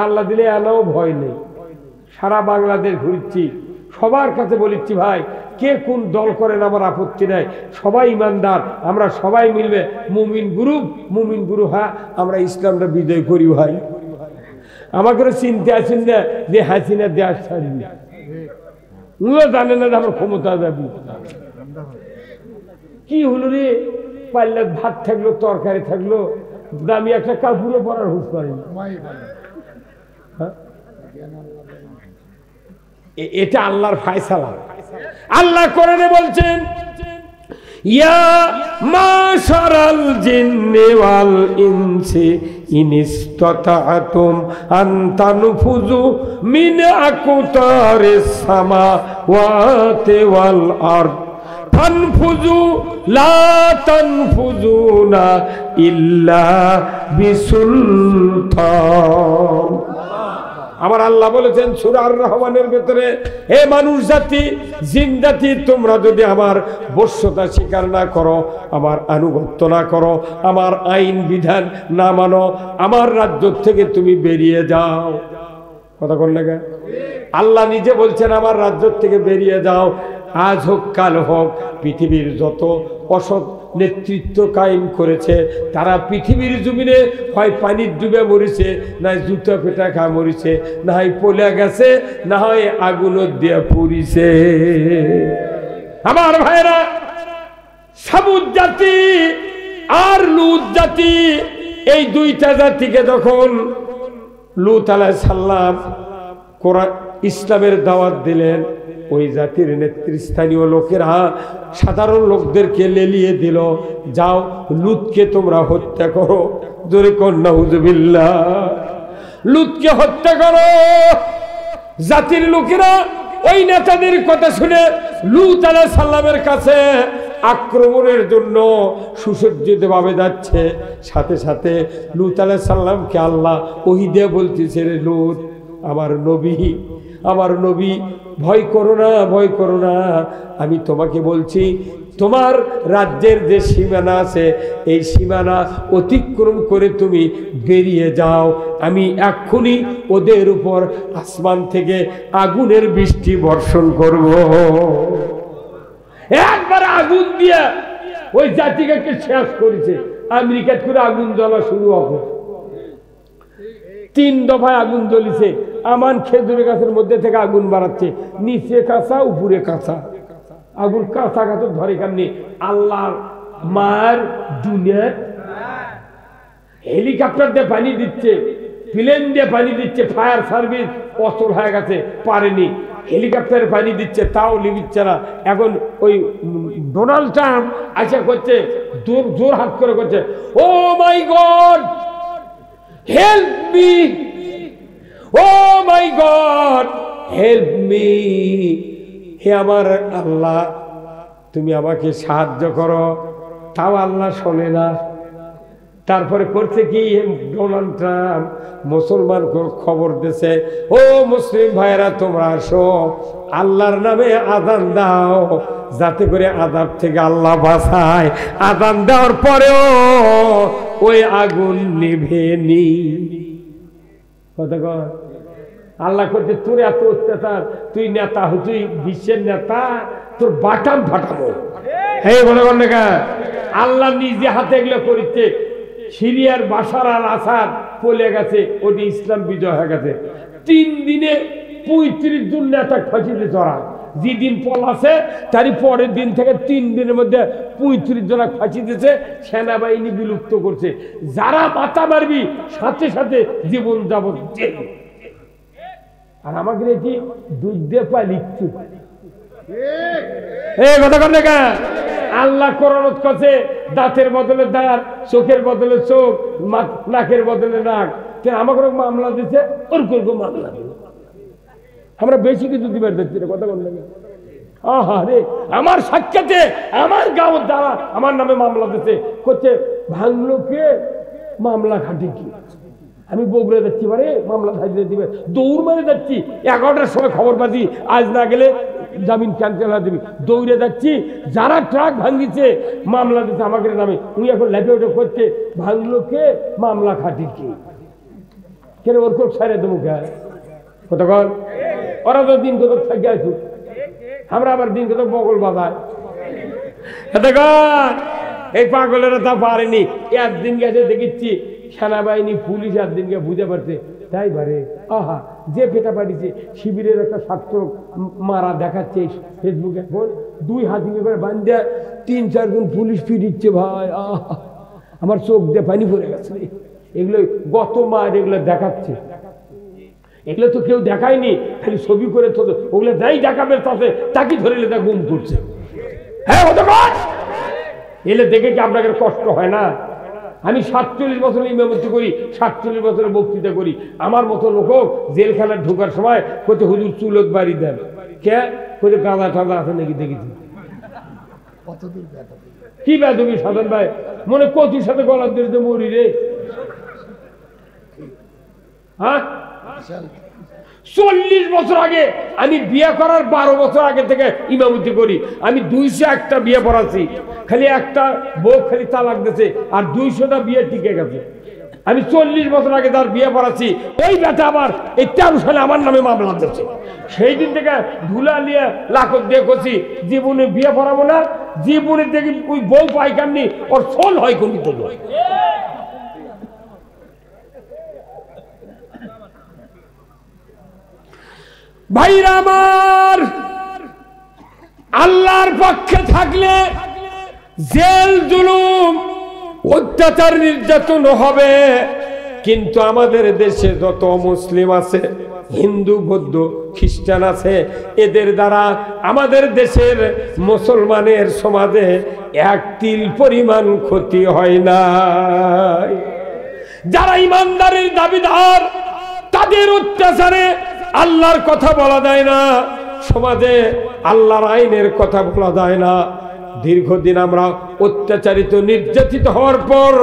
আল্লাহ দিলে এলাও ভয় নেই। সারা বাংলাদেশ ঘুরছি, সবার কাছে বলেছি ভাই কে কোন দল করেন আমার আপত্তি নাই, সবাই ইমানদার, আমরা সবাই মিলবে মুমিন গুরু, হ্যাঁ আমরা ইসলামটা বিজয় করি ভাই। আমাকে চিনতে আসেন না যে হাসিনা দেশ ছাড়বি, জানে না যে আমার ক্ষমতা যাবি। কি হলো রে, পাল্লা ভাত থাকলো, তরকারি থাকলো, দামি একটা কাপড়ও পরার হুঁশ পারেনি। এটা আল্লাহর ফায়সালা। আল্লাহ কোরআনে বলছেন, ইয়া মাশারাল জিন্নি ওয়াল ইনসি ইনিস্তাতা'তুম আন তানফুযু মিন আকতারিস সামাওয়াতি ওয়াল আরদ ফানফুযু লা তানফুযুনা ইল্লা বিসুলতান। আমার আল্লাহ বলেছেন সূরা আর রহমানের ভিতরে, হে মানুষ জাতি, জিন জাতি, তোমরা যদি আমার বশ্যতা স্বীকার না করো, আমার আনুগত্য না করো, আমার আইন বিধান না মানো, আমার রাজ্য থেকে তুমি বেরিয়ে যাও। কথা কোন লাগা? আল্লাহ নিজে বলছেন আমার রাজ্য থেকে বেরিয়ে যাও। আজ হোক কাল হোক, পৃথিবীর যত অসৎ নেতৃত্ব কায়েম করেছে তারা পৃথিবীর জমিনে হয় পানির ডুবে মরিছে, না জুতা পেটা খা মরিছে, না হয় পলে গেছে, না হয় আগুন দিয়ে পুড়িছে। আমার ভাইরা, সামুদ জাতি আর লুত জাতি, এই দুইটা জাতিকে যখন লুত আলাইহিস সালাম কোরআন ইসলামের দাওয়াত দিলেন, ওই জাতির নেতৃস্থানীয় লোকেরা সাধারণ লোকদেরকে লেলিয়ে দিল, যাও লুতকে তোমরা হত্যা করো। জোরে কোন নাউযুবিল্লাহ। লুতকে হত্যা করো। জাতির লোকেরা ওই নেতাদের কথা শুনে লুত আলাইহিস সালামের কাছে আক্রমণের জন্য সুসজ্জিতভাবে যাচ্ছে। সাথে সাথে লুত আলাইহিস সালামকে আল্লাহ ওহী দিয়ে বলতেছে, রে লুত, আমার নবী, ভয় করো না, ভয় করো না। আমি তোমাকে বলছি, তোমার রাজ্যের যে সীমানা আছে, এই সীমানা অতিক্রম করে তুমি বেরিয়ে যাও। আমি এক্ষুনি ওদের উপর আসমান থেকে আগুনের বৃষ্টি বর্ষণ করব। একবার আগুন দিয়ে ওই জাতিকে শেষ করেছে। আমেরিকার করে আগুন জ্বলা শুরু হবে। 3 দফায় আগুন জ্বলিছে। আমান খেজুরের গাছের মধ্যে থেকে আগুন বাড়াচ্ছে, নিচে কাঁচা উপরে কাঁচা, আগুন কাঁচা কাঁচা ধরে কেমনি। আল্লাহর মার দুনিয়ার হেলিকপ্টার দিয়ে পানি দিচ্ছে, প্লেন দিয়ে পানি দিচ্ছে, ফায়ার সার্ভিস অচল হয়ে গেছে, পারেনি। হেলিকপ্টারে পানি দিচ্ছে, তাও লিবিচ্ছে না। এখন ওই ডোনাল্ড ট্রাম্প আশা করছে, জোর হাত করে করছে, ও মাই গড হেল্প মি, ও মাই গড হেল্প মি। হে আমার আল্লাহ, তুমি আমাকে সাহায্য করো। তাও আল্লাহ শোনে না। তারপরে করছে কি, ডোনাল্ড ট্রাম্প মুসলমান খবর দিছে, ও মুসলিম ভাইরা তোমরা আসো, আল্লাহর নামে আযান দাও, যাতে করে আযাব থেকে আল্লাহ বাঁচায়। আযান দেওয়ার পরেও ওই আগুন নিভেনি। কথা কর। আল্লাহ করছে, তোর এত অত্যাচার, তুই নেতা, তুই বিশ্বের নেতা, তোর বাটাম ফাটাবো। হ্যাঁ বলে না, আল্লাহ নিজে হাতে এগুলো করেছে। সিরিয়ার বাশার আল আসাদ পলে গেছে, ওটি ইসলাম বিজয় হয়ে গেছে। 3 দিনে 35 জন নেতা ফাঁসিতে চড়া। যেদিন পলাছে তারই পরের দিন থেকে 3 দিনের মধ্যে 35 জন ফাঁসি দিয়েছে। সেনাবাহিনী বিলুপ্ত করছে। যারা মাথা মারবি সাথে সাথে জীবন যাবত জেল। আর আমাকে দেখি দুধ দিয়ে পায় লিখছে। আল্লাহ কোরআন করছে, দাঁতের বদলে দাঁত, চোখের বদলে চোখ, নাকের বদলে নাক। আমাকে মামলা দিচ্ছে, ওর কোন মামলা দিল। আমরা বেশি কিছু দিবার দিচ্ছি না। কথা বললে আহা রে, আমার সাক্ষাতে আমার গাঁও দ্বারা আমার নামে মামলা দিচ্ছে, করছে ভাঙলো কে, মামলা খাটি কি। আমি বগুড়া যাচ্ছি, বারে মামলা ধারিয়ে দিবে, দৌড় মারে যাচ্ছি। 11টার সময় খবর পাচ্ছি, আজ না গেলে জামিন ক্যান্সেল হয়ে দিবি। দৌড়ে যাচ্ছি, যারা ট্রাক ভাঙিছে মামলা দিচ্ছে আমাকে নামে। উনি এখন লেপে উঠে করছে, ভাঙলো কে, মামলা খাটি কি। কেন ওর খুব সারে দেবো কে? কতক্ষণ ওরা তো দিন কত থাকে আসু, আমরা আবার দিন কত বগল বাজায়। এই পাগলেরা তা পারেনি। একদিন গেছে দেখেছি সেনাবাহিনী পুলিশ একদিনকে বুঝে পারছে, তাই বারে আহা যে পেটা পাঠিয়েছে শিবিরের একটা ছাত্র মারা দেখাচ্ছে ফেসবুকে, এখন 2 হাত করে বান্ধে 3-4 জন পুলিশ ফিরিচ্ছে। ভাই আহা, আমার চোখ দিয়ে পানি পড়ে গেছে। এগুলো গত মার এগুলো দেখাচ্ছে। এগুলো তো কেউ দেখায়নি, খালি ছবি করে তো ওগুলো যাই দেখাবে তাকে ধরে তা গুম করছে। হ্যাঁ এলে দেখে কি আপনাদের কষ্ট হয় না? আমি 47 বছর ইমামতি করি, 47 বছরের বক্তৃতা করি। আমার মতো লোক জেলখানায় ঢোকার সময় কোথা হুজুর চুলত বাড়ি দেন, কে কোথা গাঁদা টাদা আছে নাকি দেখেছি। কি বেদবি সাধন ভাই, মনে কতির সাথে গলার দিয়ে মরি রে। হ্যাঁ 40 বছর আগে, আমি বিয়ে করার 12 বছর আগে থেকে ইমামতি করি। আমি 201টা বিয়ে পড়াচ্ছি, খালি একটা বউ খালি তালাক দিয়েছে আর 200টা বিয়ে টিকে গেছে। আমি 40 বছর আগে তার বিয়ে পড়াচ্ছি, ওই বেটা আবার এই 13 সালে আমার নামে মামলা দিচ্ছে। সেই দিন থেকে ধুলা নিয়ে লাখত দিয়ে করছি জীবনে বিয়ে পড়াবো না, জীবনে দেখি ওই বউ পাইকাননি ওর ফোন হয় কোন তো। ভাইরা আমার, আল্লাহর পক্ষে থাকলে জেল জুলুম অত্যাচার নির্যাতন হবে, কিন্তু আমাদের দেশে যত মুসলিম আছে, হিন্দু বৌদ্ধ খ্রিস্টান আছে, এদের দ্বারা আমাদের দেশের মুসলমানের সমাজে এক তিল পরিমাণ ক্ষতি হয় না। যারা ইমানদারের দাবিদার তাদের অত্যাচারে আল্লাহর কথা বলা যায় না, সমাজে আল্লাহর আইনের কথা বলা যায় না। দীর্ঘদিন আমরা অত্যাচারিত নির্যাতিত হওয়ার পর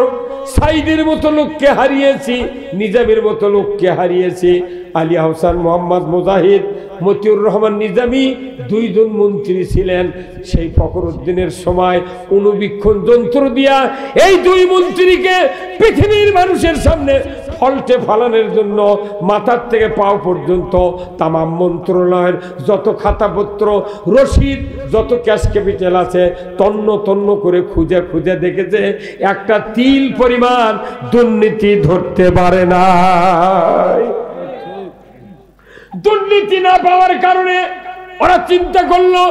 সাইদের মতো লোককে হারিয়েছি, নিজামের মতো লোককে হারিয়েছি। আলী আহসান মোহাম্মদ মুজাহিদ, মতিউর রহমান নিজামী 2 জন মন্ত্রী ছিলেন। সেই ফখরুদ্দিনের সময় অনুবীক্ষণ যন্ত্র দিয়া এই 2 মন্ত্রীকে পৃথিবীর মানুষের সামনে ফল্টে ফালানোর জন্য মাথার থেকে পাও পর্যন্ত তামাম মন্ত্রণালয়ের যত খাতাপত্র রসিদ যত ক্যাশ ক্যাপিটাল আছে তন্ন তন্ন করে খুঁজে খুঁজে দেখেছে একটা তিল পরিমাণ দুর্নীতি ধরতে পারে না। দুর্নীতি না পাওয়ার কারণে ওরা চিন্তা করলো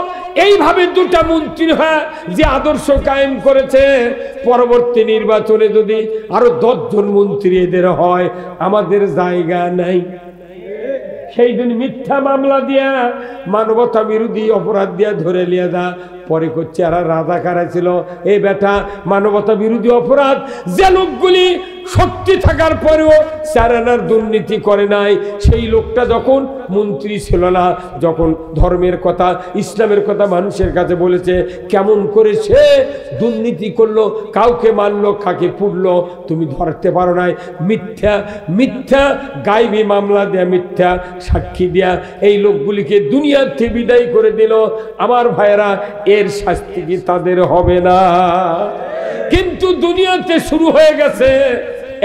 এইভাবে 2টা মন্ত্রী হয় যে আদর্শ কায়েম করেছে, পরবর্তী নির্বাচনে যদি আরো 10 জন মন্ত্রী এদের হয় আমাদের জায়গা নাই। সেই দিন মিথ্যা মামলা দিয়া মানবতা বিরোধী অপরাধ দিয়া ধরে লিয়া যা, পরে করছে আর রাজাকারা ছিল। এই বেটা মানবতা বিরোধী অপরাধ যে লোকগুলি শক্তি থাকার পরেও চারানার দুর্নীতি করে নাই, সেই লোকটা যখন মন্ত্রী ছিল না, যখন ধর্মের কথা ইসলামের কথা মানুষের কাছে বলেছে, কেমন করে সে দুর্নীতি করলো, কাউকে মারলো, কাকে পুড়লো, তুমি ধরতে পারো নাই। মিথ্যা মিথ্যা গায়েবী মামলা দেয়া, মিথ্যা সাক্ষী দেয়া এই লোকগুলিকে দুনিয়াতে বিদায় করে দিল। আমার ভাইয়েরা, এর শাস্তি কি তাদের হবে না? কিন্তু দুনিয়াতে শুরু হয়ে গেছে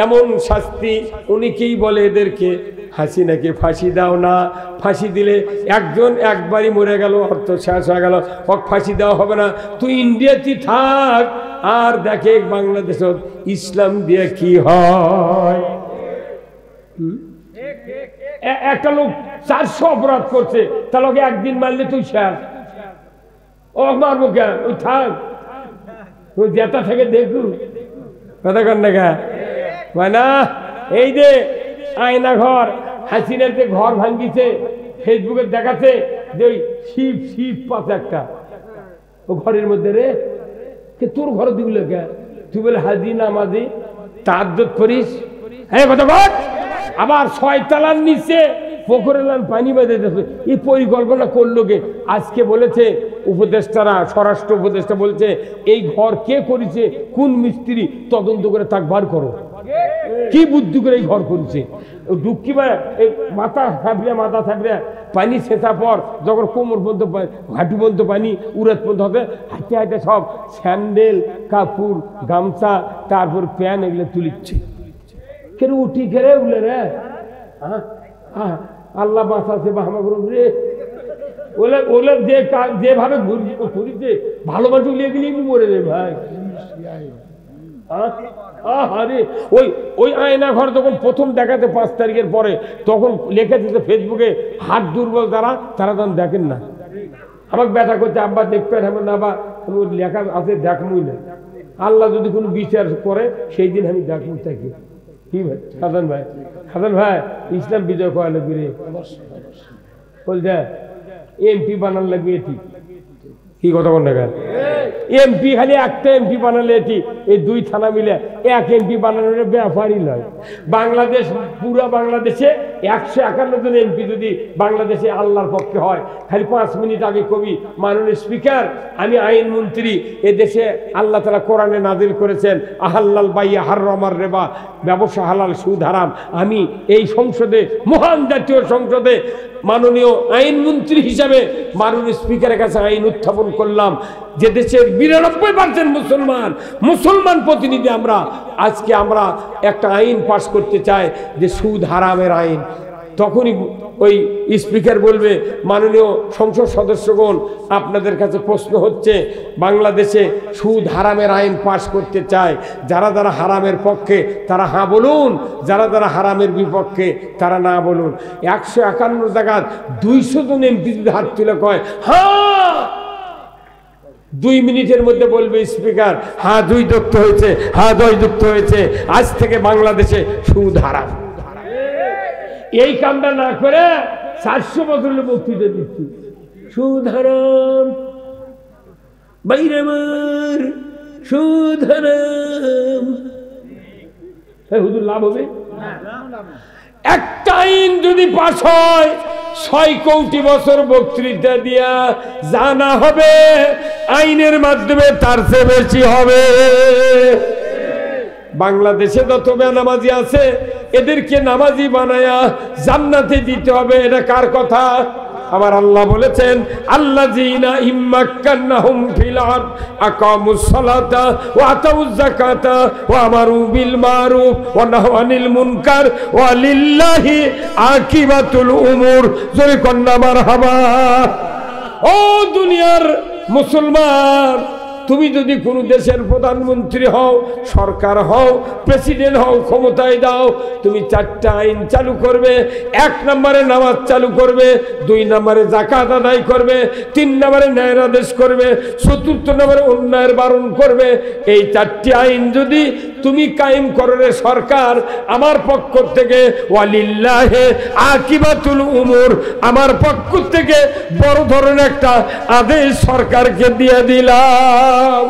এমন শাস্তি। অনেকেই বলে এদেরকে হাসিনাকে ফাঁসি দাও না, ফাঁসি দিলে একজন একবারই মরে গেল, অর্থ শেষ হয়ে গেল, ফাঁসি দেওয়া হবে না, তুই ইন্ডিয়াতে থাক আর দেখে বাংলাদেশত ইসলাম দিয়ে কি হয়। একটা লোক 400 অপরাধ করছে, তার লোকে একদিন মারলে তুই শেষ। ও মারবো কেন, ওই থাক, ওই যেটা থেকে দেখু কথা কর না গা না। এই যে আয়না ঘর, হাসিনার যে ঘর ভাঙ্গিছে, ফেসবুকে দেখাচ্ছে যে ওই শিব শিব পাশে একটা ও ঘরের মধ্যে রে, তোর ঘর দিগুলো কে, তুই বলে হাজি নামাজি তাহাজ্জুদ করিস, হ্যাঁ কথা বল। আবার 6 তলার নিচে পুকুরে পানি বেঁধে দিয়েছে, এই পরিকল্পনা করলো কে? আজকে বলেছে উপদেষ্টারা, স্বরাষ্ট্র উপদেষ্টা বলছে এই ঘর কে করেছে, কোন মিস্ত্রি, তদন্ত করে তাক বার করো। কি বুদ্ধি করে এই ঘর করেছে? দুঃখী ভাই মাথা থাপড়ে পানি ছেঁচা পর যখন কোমর পর্যন্ত হাঁটু পর্যন্ত পানি উড়াত পর্যন্ত হবে, হাঁটতে হাঁটতে সব স্যান্ডেল কাপড় গামছা তারপর প্যান এগুলো তুলিচ্ছে। কেন উঠি কেড়ে উঠলে রে, আল্লাহ বাঁচাছে রে। ওলে ওলে যেভাবে ঘুরিছে ভালো মানুষ লিয়ে গেলে মরে রে ভাই। ওই আয়না ঘর যখন প্রথম দেখাতে 5 তারিখের পরে, তখন লেখা দিতে ফেসবুকে হাত দুর্বল তারা তখন দেখেন না। আমাকে ব্যথা করছে, আব্বা দেখবেন হবে না, বা লেখা আছে দেখমই না। আল্লাহ যদি কোনো বিচার করে সেই দিন আমি দেখবো থাকি। কি ভাই হাসান ভাই, হাসান ভাই ইসলাম বিজয় করা লাগবে রে, বলছে এমপি বানান লাগবে এটি, কি কথা বল না কেন? এমপি খালি একটা এমপি বানালে এটি, এই দুই থানা মিলে এক এমপি বানানোর ব্যাপারই নয়। বাংলাদেশ, পুরো বাংলাদেশে 151 জন এমপি যদি বাংলাদেশে আল্লাহর পক্ষে হয়, খালি 5 মিনিট আগে কবি মাননীয় স্পিকার আমি আইন মন্ত্রী, এদেশে আল্লাহ তাআলা কোরআনে নাজিল করেছেন আহাল্লাল বাইয়া হাররামার রিবা, ব্যবসা হালাল সুদ হারাম। আমি এই সংসদে, মহান জাতীয় সংসদে মাননীয় আইনমন্ত্রী হিসাবে মাননীয় স্পিকারের কাছে আইন উত্থাপন করলাম যে দেশের 92% মুসলমান প্রতিনিধি আমরা, আজকে আমরা একটা আইন পাস করতে চাই যে সুদ হারামের আইন। তখনই ওই স্পিকার বলবে মাননীয় সংসদ সদস্যগণ আপনাদের কাছে প্রশ্ন হচ্ছে, বাংলাদেশে সুদ হারামের আইন পাস করতে চায়, যারা যারা হারামের পক্ষে তারা হ্যাঁ বলুন, যারা যারা হারামের বিপক্ষে তারা না বলুন। 151 জায়গায় 200 জন এমপি যদি হাত তুলে কয় হ্যাঁ, 2 মিনিটের মধ্যে বলবে স্পিকার হ্যাঁ 2 যুক্ত হয়েছে, হ্যাঁ 2 যুক্ত হয়েছে, আজ থেকে বাংলাদেশে সুদ হারাম। এই কামটা না করে 400 বছরের বক্তৃতা দিচ্ছি সুদ হারাম, বাইরে মার সুদ হারাম, হুজুর লাভ হবে? একটা আইন যদি পাস হয় 6 কোটি বছর বক্তৃতা দিয়া জানা হবে, আইনের মাধ্যমে তার চেয়ে বেশি হবে। বাংলাদেশে যত বেনামাজি আছে এদেরকে নামাজি বানায়া জান্নাতে দিতে হবে। এটা কার কথা? আমার আল্লাহ বলেছেন আল্লাযীনা ইম্মাক্কান্নাহুম ফিল আরদ আকামুস সালাতা ওয়া আতাউয যাকাতা ওয়া আমারু বিল মারুফ ওয়া নাহাউ আনিল মুনকার ওয়া লিল্লাহি আকিবাতুল উমুর। জোরে কন্না মারহাবা। ও দুনিয়ার মুসলমান, তুমি যদি কোনো দেশের প্রধানমন্ত্রী হও, সরকার হও, প্রেসিডেন্ট হও, ক্ষমতায় দাও, তুমি 4টা আইন চালু করবে। 1 নম্বরে নামাজ চালু করবে, 2 নম্বরে যাকাত আদায় করবে, 3 নম্বরে ন্যায়ের আদেশ করবে, 4র্থ নম্বরে অন্যায়ের বারণ করবে। এই 4টি আইন যদি তুমি কায়েম করো রে সরকার, আমার পক্ষ থেকে ওয়ালিল্লাহি আকিবাতুল উমুর, আমার পক্ষ থেকে বড় ধরনের একটা আদেশ সরকারকে দিয়ে দিলাম।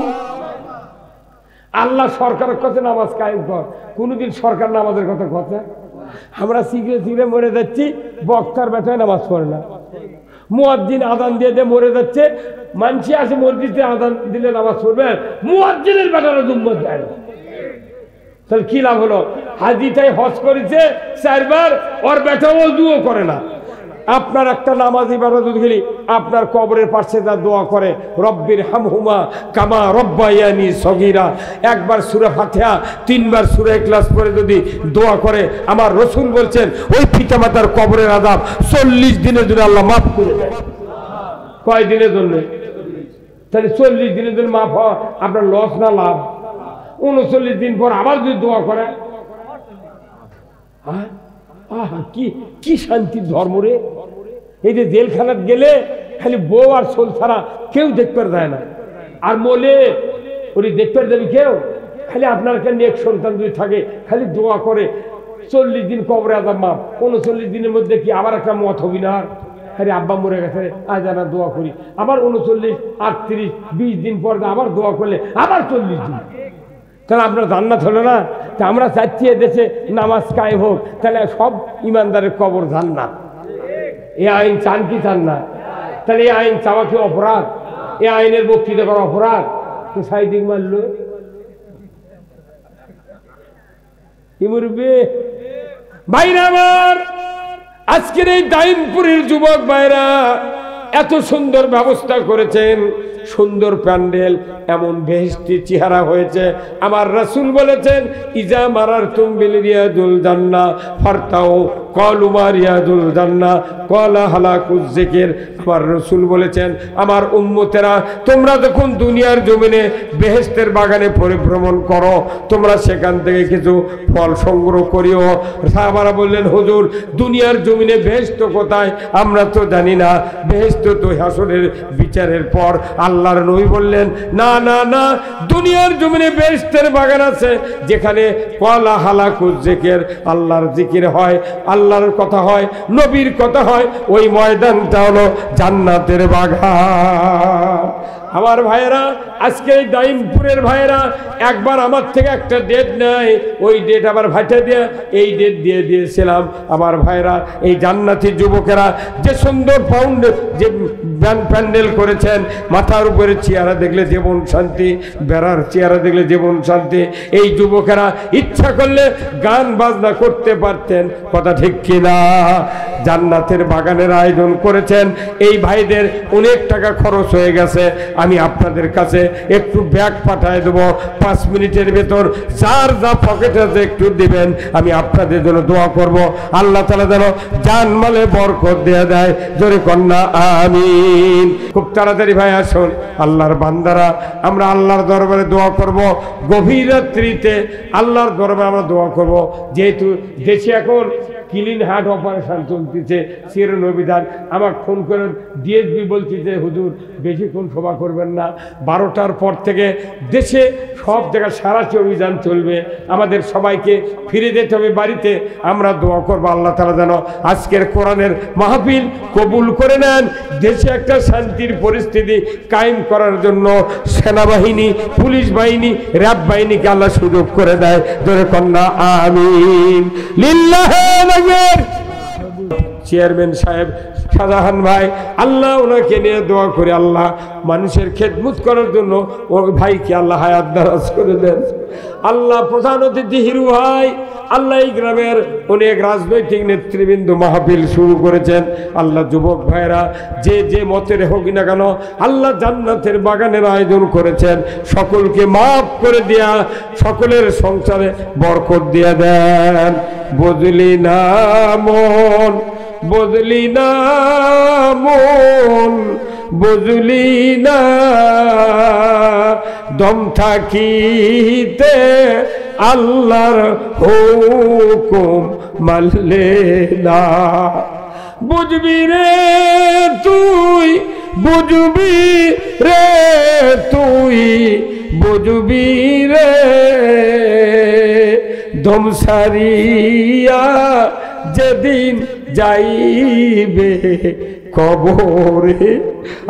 আল্লাহ সরকারের কাছে নামাজ কায়েম কর, কোনদিন সরকার নামাজের কথা কথা? আমরা শিখে মরে যাচ্ছি, বক্তার বেটায় নামাজ পড়ে না, মুয়াজ্জিন আযান দিয়ে দিয়ে মরে যাচ্ছে, মানসি আসে মসজিদে আযান দিলে নামাজ পড়বে, মুয়াজ্জিনের বেটারা দুম্মত যায় না। তাহলে কি লাভ হলো? হাজিটাই হজ করেছে 4 বার, ওর বেটা ওযুও করে না। আপনার একটা নামাজি বেটা যদি গেলি আপনার কবরের পাশে যা দোয়া করে রব্বির হামহুমা কামা রব্বায়ানি সগীরা, 1 বার সূরা ফাতিহা 3 বার সূরা ইখলাস পড়ে যদি দোয়া করে, আমার রাসূল বলছেন ওই পিতামাতার কবরের আযাব 40 দিনের জন্য আল্লাহ মাফ করে দেয়। কয় দিনের জন্য? তাহলে 40 দিনের জন্য মাফ হওয়া আপনার লস না লাভ? 39 দিন পর আবার যদি দোয়া করে, আহা কি শান্তির ধর্ম রে। এই যে জেলখানাত গেলে খালি বউ আর সোল ছাড়া কেউ দেখতে যায় না, আর মোলে ওই দেখতে যাবি কেউ, খালি আপনার একটা নেক সন্তান যদি থাকে খালি দোয়া করে 40 দিন কবরে আযাব মাফ। 39 দিনের মধ্যে কি আবার একটা মত হবি না? আরে আব্বা মরে গেছে আজ না দোয়া করি, আবার 39, 38, 20 দিন পর আবার দোয়া করলে আবার 40 দিন, তাহলে আপনার জান্নাত হলো না? তা আমরা চাচ্ছি এদেশে নামাজ কায়েম হোক, তাহলে সব ইমানদারের কবর জান্নাত। এই আইন চান কি চান না? তাহলে এই আইন চাওয়া কি অপরাধ? এই আইনের বক্তৃতা করা অপরাধ? তো সাইদিক মারলো কি মরবে? ভাইরা আমার, আজকের এই ডাইনপুরের যুবক ভাইরা এত সুন্দর ব্যবস্থা করেছেন, সুন্দর প্যান্ডেল, এমন বেহেশতি চেহারা হয়েছে। আমার রাসূল বলেছেন ইজা মারারতুম বিল রিয়াদুল জান্নাহ ফারতাউ ক্বালু মা রিয়াদুল জান্নাহ ক্বালা হালাকুজ যিকির। আমার রাসূল বলেছেন আমার উম্মতেরা তোমরা যখন দুনিয়ার জমিনে বেহেশতের বাগানে পরিভ্রমণ করো, তোমরা সেখান থেকে কিছু ফল সংগ্রহ করিও। সাহাবারা বললেন হুজুর দুনিয়ার জমিনে বেহেশত কোথায়? আমরা তো জানি না, বেহেশত তো হাসরের বিচারের পর আল্লাহ আল্লাহর নবী বললেন, না না না, দুনিয়ার জমিনে বেহেশতের বাগান আছে যেখানে কলা হালাকুজ জিকির, আল্লাহর জিকির হয়, আল্লাহর কথা হয়, নবীর কথা হয়, ওই ময়দানটা হলো জান্নাতের বাগান। আমার ভাইয়েরা, আজকে এই দাইমপুরের ভাইয়েরা একবার আমার থেকে একটা ডেট নেয়, ওই ডেট আবার ভাইটা দিয়ে এই ডেট দিয়ে দিয়েছিলাম। আমার ভাইয়েরা, এই জান্নাতি যুবকেরা যে সুন্দর যে প্যান্ডেল করেছেন, মাথার উপরে চেয়ারা দেখলে জীবন শান্তি, বেড়ার চেয়ারা দেখলে জীবন শান্তি। এই যুবকেরা ইচ্ছা করলে গান বাজনা করতে পারতেন, কথা ঠিক কিনা? জান্নাতের বাগানের আয়োজন করেছেন। এই ভাইদের অনেক টাকা খরচ হয়ে গেছে। আমি আপনাদের কাছে একটু ব্যাগ পাঠায় দেবো, 5 মিনিটের ভেতর যার যা পকেটে আছে একটু দিবেন। আমি আপনাদের জন্য দোয়া করব, আল্লাহ তাআলা যেন জানমালে বরকত দিয়ে দেয়। জোরে কন্যা আমিন। খুব তাড়াতাড়ি ভাই আসুন। আল্লাহর বান্দারা, আমরা আল্লাহর দরবারে দোয়া করব। গভীর রাত্রিতে আল্লাহর দরবারে আমরা দোয়া করব। যেহেতু দেশে এখন ক্লিন হার্ট অপারেশন চলতেছে, চিরনবিধান আমাকে ফোন করেন, ডিএসবি বলছি যে হুজুর বেশিক্ষণ সভা করবেন না, 12টার পর থেকে দেশে সব জায়গায় সারাশি অভিযান চলবে, আমাদের সবাইকে ফিরে যেতে হবে বাড়িতে। আমরা দোয়া করবো আল্লাহ তাআলা যেন আজকের কোরআনের মাহফিল কবুল করে নেন। দেশে একটা শান্তির পরিস্থিতি কায়েম করার জন্য সেনাবাহিনী, পুলিশ বাহিনী, র্যাব বাহিনীকে আল্লাহ সুযোগ করে দেয়। জোরে কন্যা আমিন। লিল্লাহি চেয়ারম্যান সাহেব শাহজাহান ভাই, আল্লাহ ওনাকে নিয়ে দোয়া করে আল্লাহ মানুষের খেদমত করার জন্য ওই ভাইকে আল্লাহ হায়াত দারাজ করে দেন। আল্লাহ প্রধান অতিথি হিরু ভাই, আল্লাহ এই গ্রামের অনেক রাজনৈতিক নেতৃবৃন্দ মাহফিল শুরু করেছেন। আল্লাহ যুবক ভাইরা যে যে মতের হোক না কেন, আল্লাহ জান্নাতের বাগানের আয়োজন করেছেন, সকলকে মাফ করে দিয়া সকলের সংসারে বরকত দিয়ে দেন। বুঝলি না মন, বুঝলি না মন, বুঝলি না দম থাকিতে আল্লাহর হুকুম মানলে না। বুঝবি রে তুই, বুঝবি রে তুই, বুঝবি রে দম সারিয়া যেদিন যাইবে কবরে।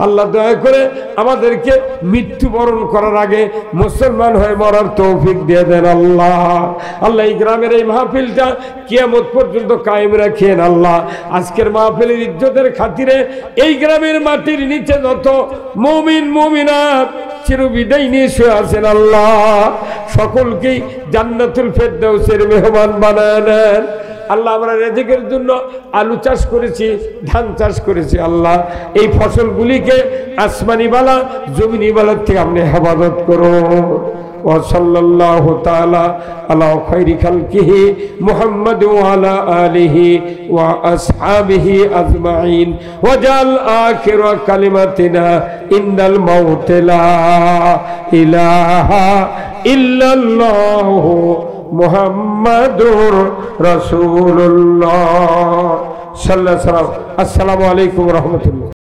আল্লাহ দয়া করে আমাদেরকে মৃত্যুবরণ করার আগে মুসলমান হয়ে মরার তৌফিক দিয়ে দেন আল্লাহ। আল্লাহ এই গ্রামের এই মাহফিলটা কিয়ামত পর্যন্ত কায়েম রাখেন আল্লাহ। আজকের মাহফিলের ইজ্জতের খাতিরে এই গ্রামের মাটির নিচে যত মুমিন মুমিনাত চিরবিদায় নিয়ে শুয়ে আছেন আল্লাহ, সকলকেই জান্নাতুল ফেরদাউসের মেহমান বানায় নেন আল্লাহ। আমরা রিজিকের জন্য আলু চাষ করেছি, ধান চাষ করেছি আল্লাহ, এই ফসলগুলিকে আসমানি বালা জমিনি বালার থেকে আপনি হেফাজত করুন। ওয়া সাল্লাল্লাহু তাআলা আলা খায়রি খালকিহি মুহাম্মাদ ওয়া আলা আলিহি ওয়া আসহাবিহি আজমাইন ওয়াজাল আখিরা কালিমাতিনা ইন্দাল মাউত লা ইলাহা ইল্লাল্লাহু মুহাম্মাদুর রাসূলুল্লাহ সাল্লাল্লাহু আলাইহি ওয়া সাল্লাম। আসসালামু আলাইকুম ওয়া রাহমাতুল্লাহ।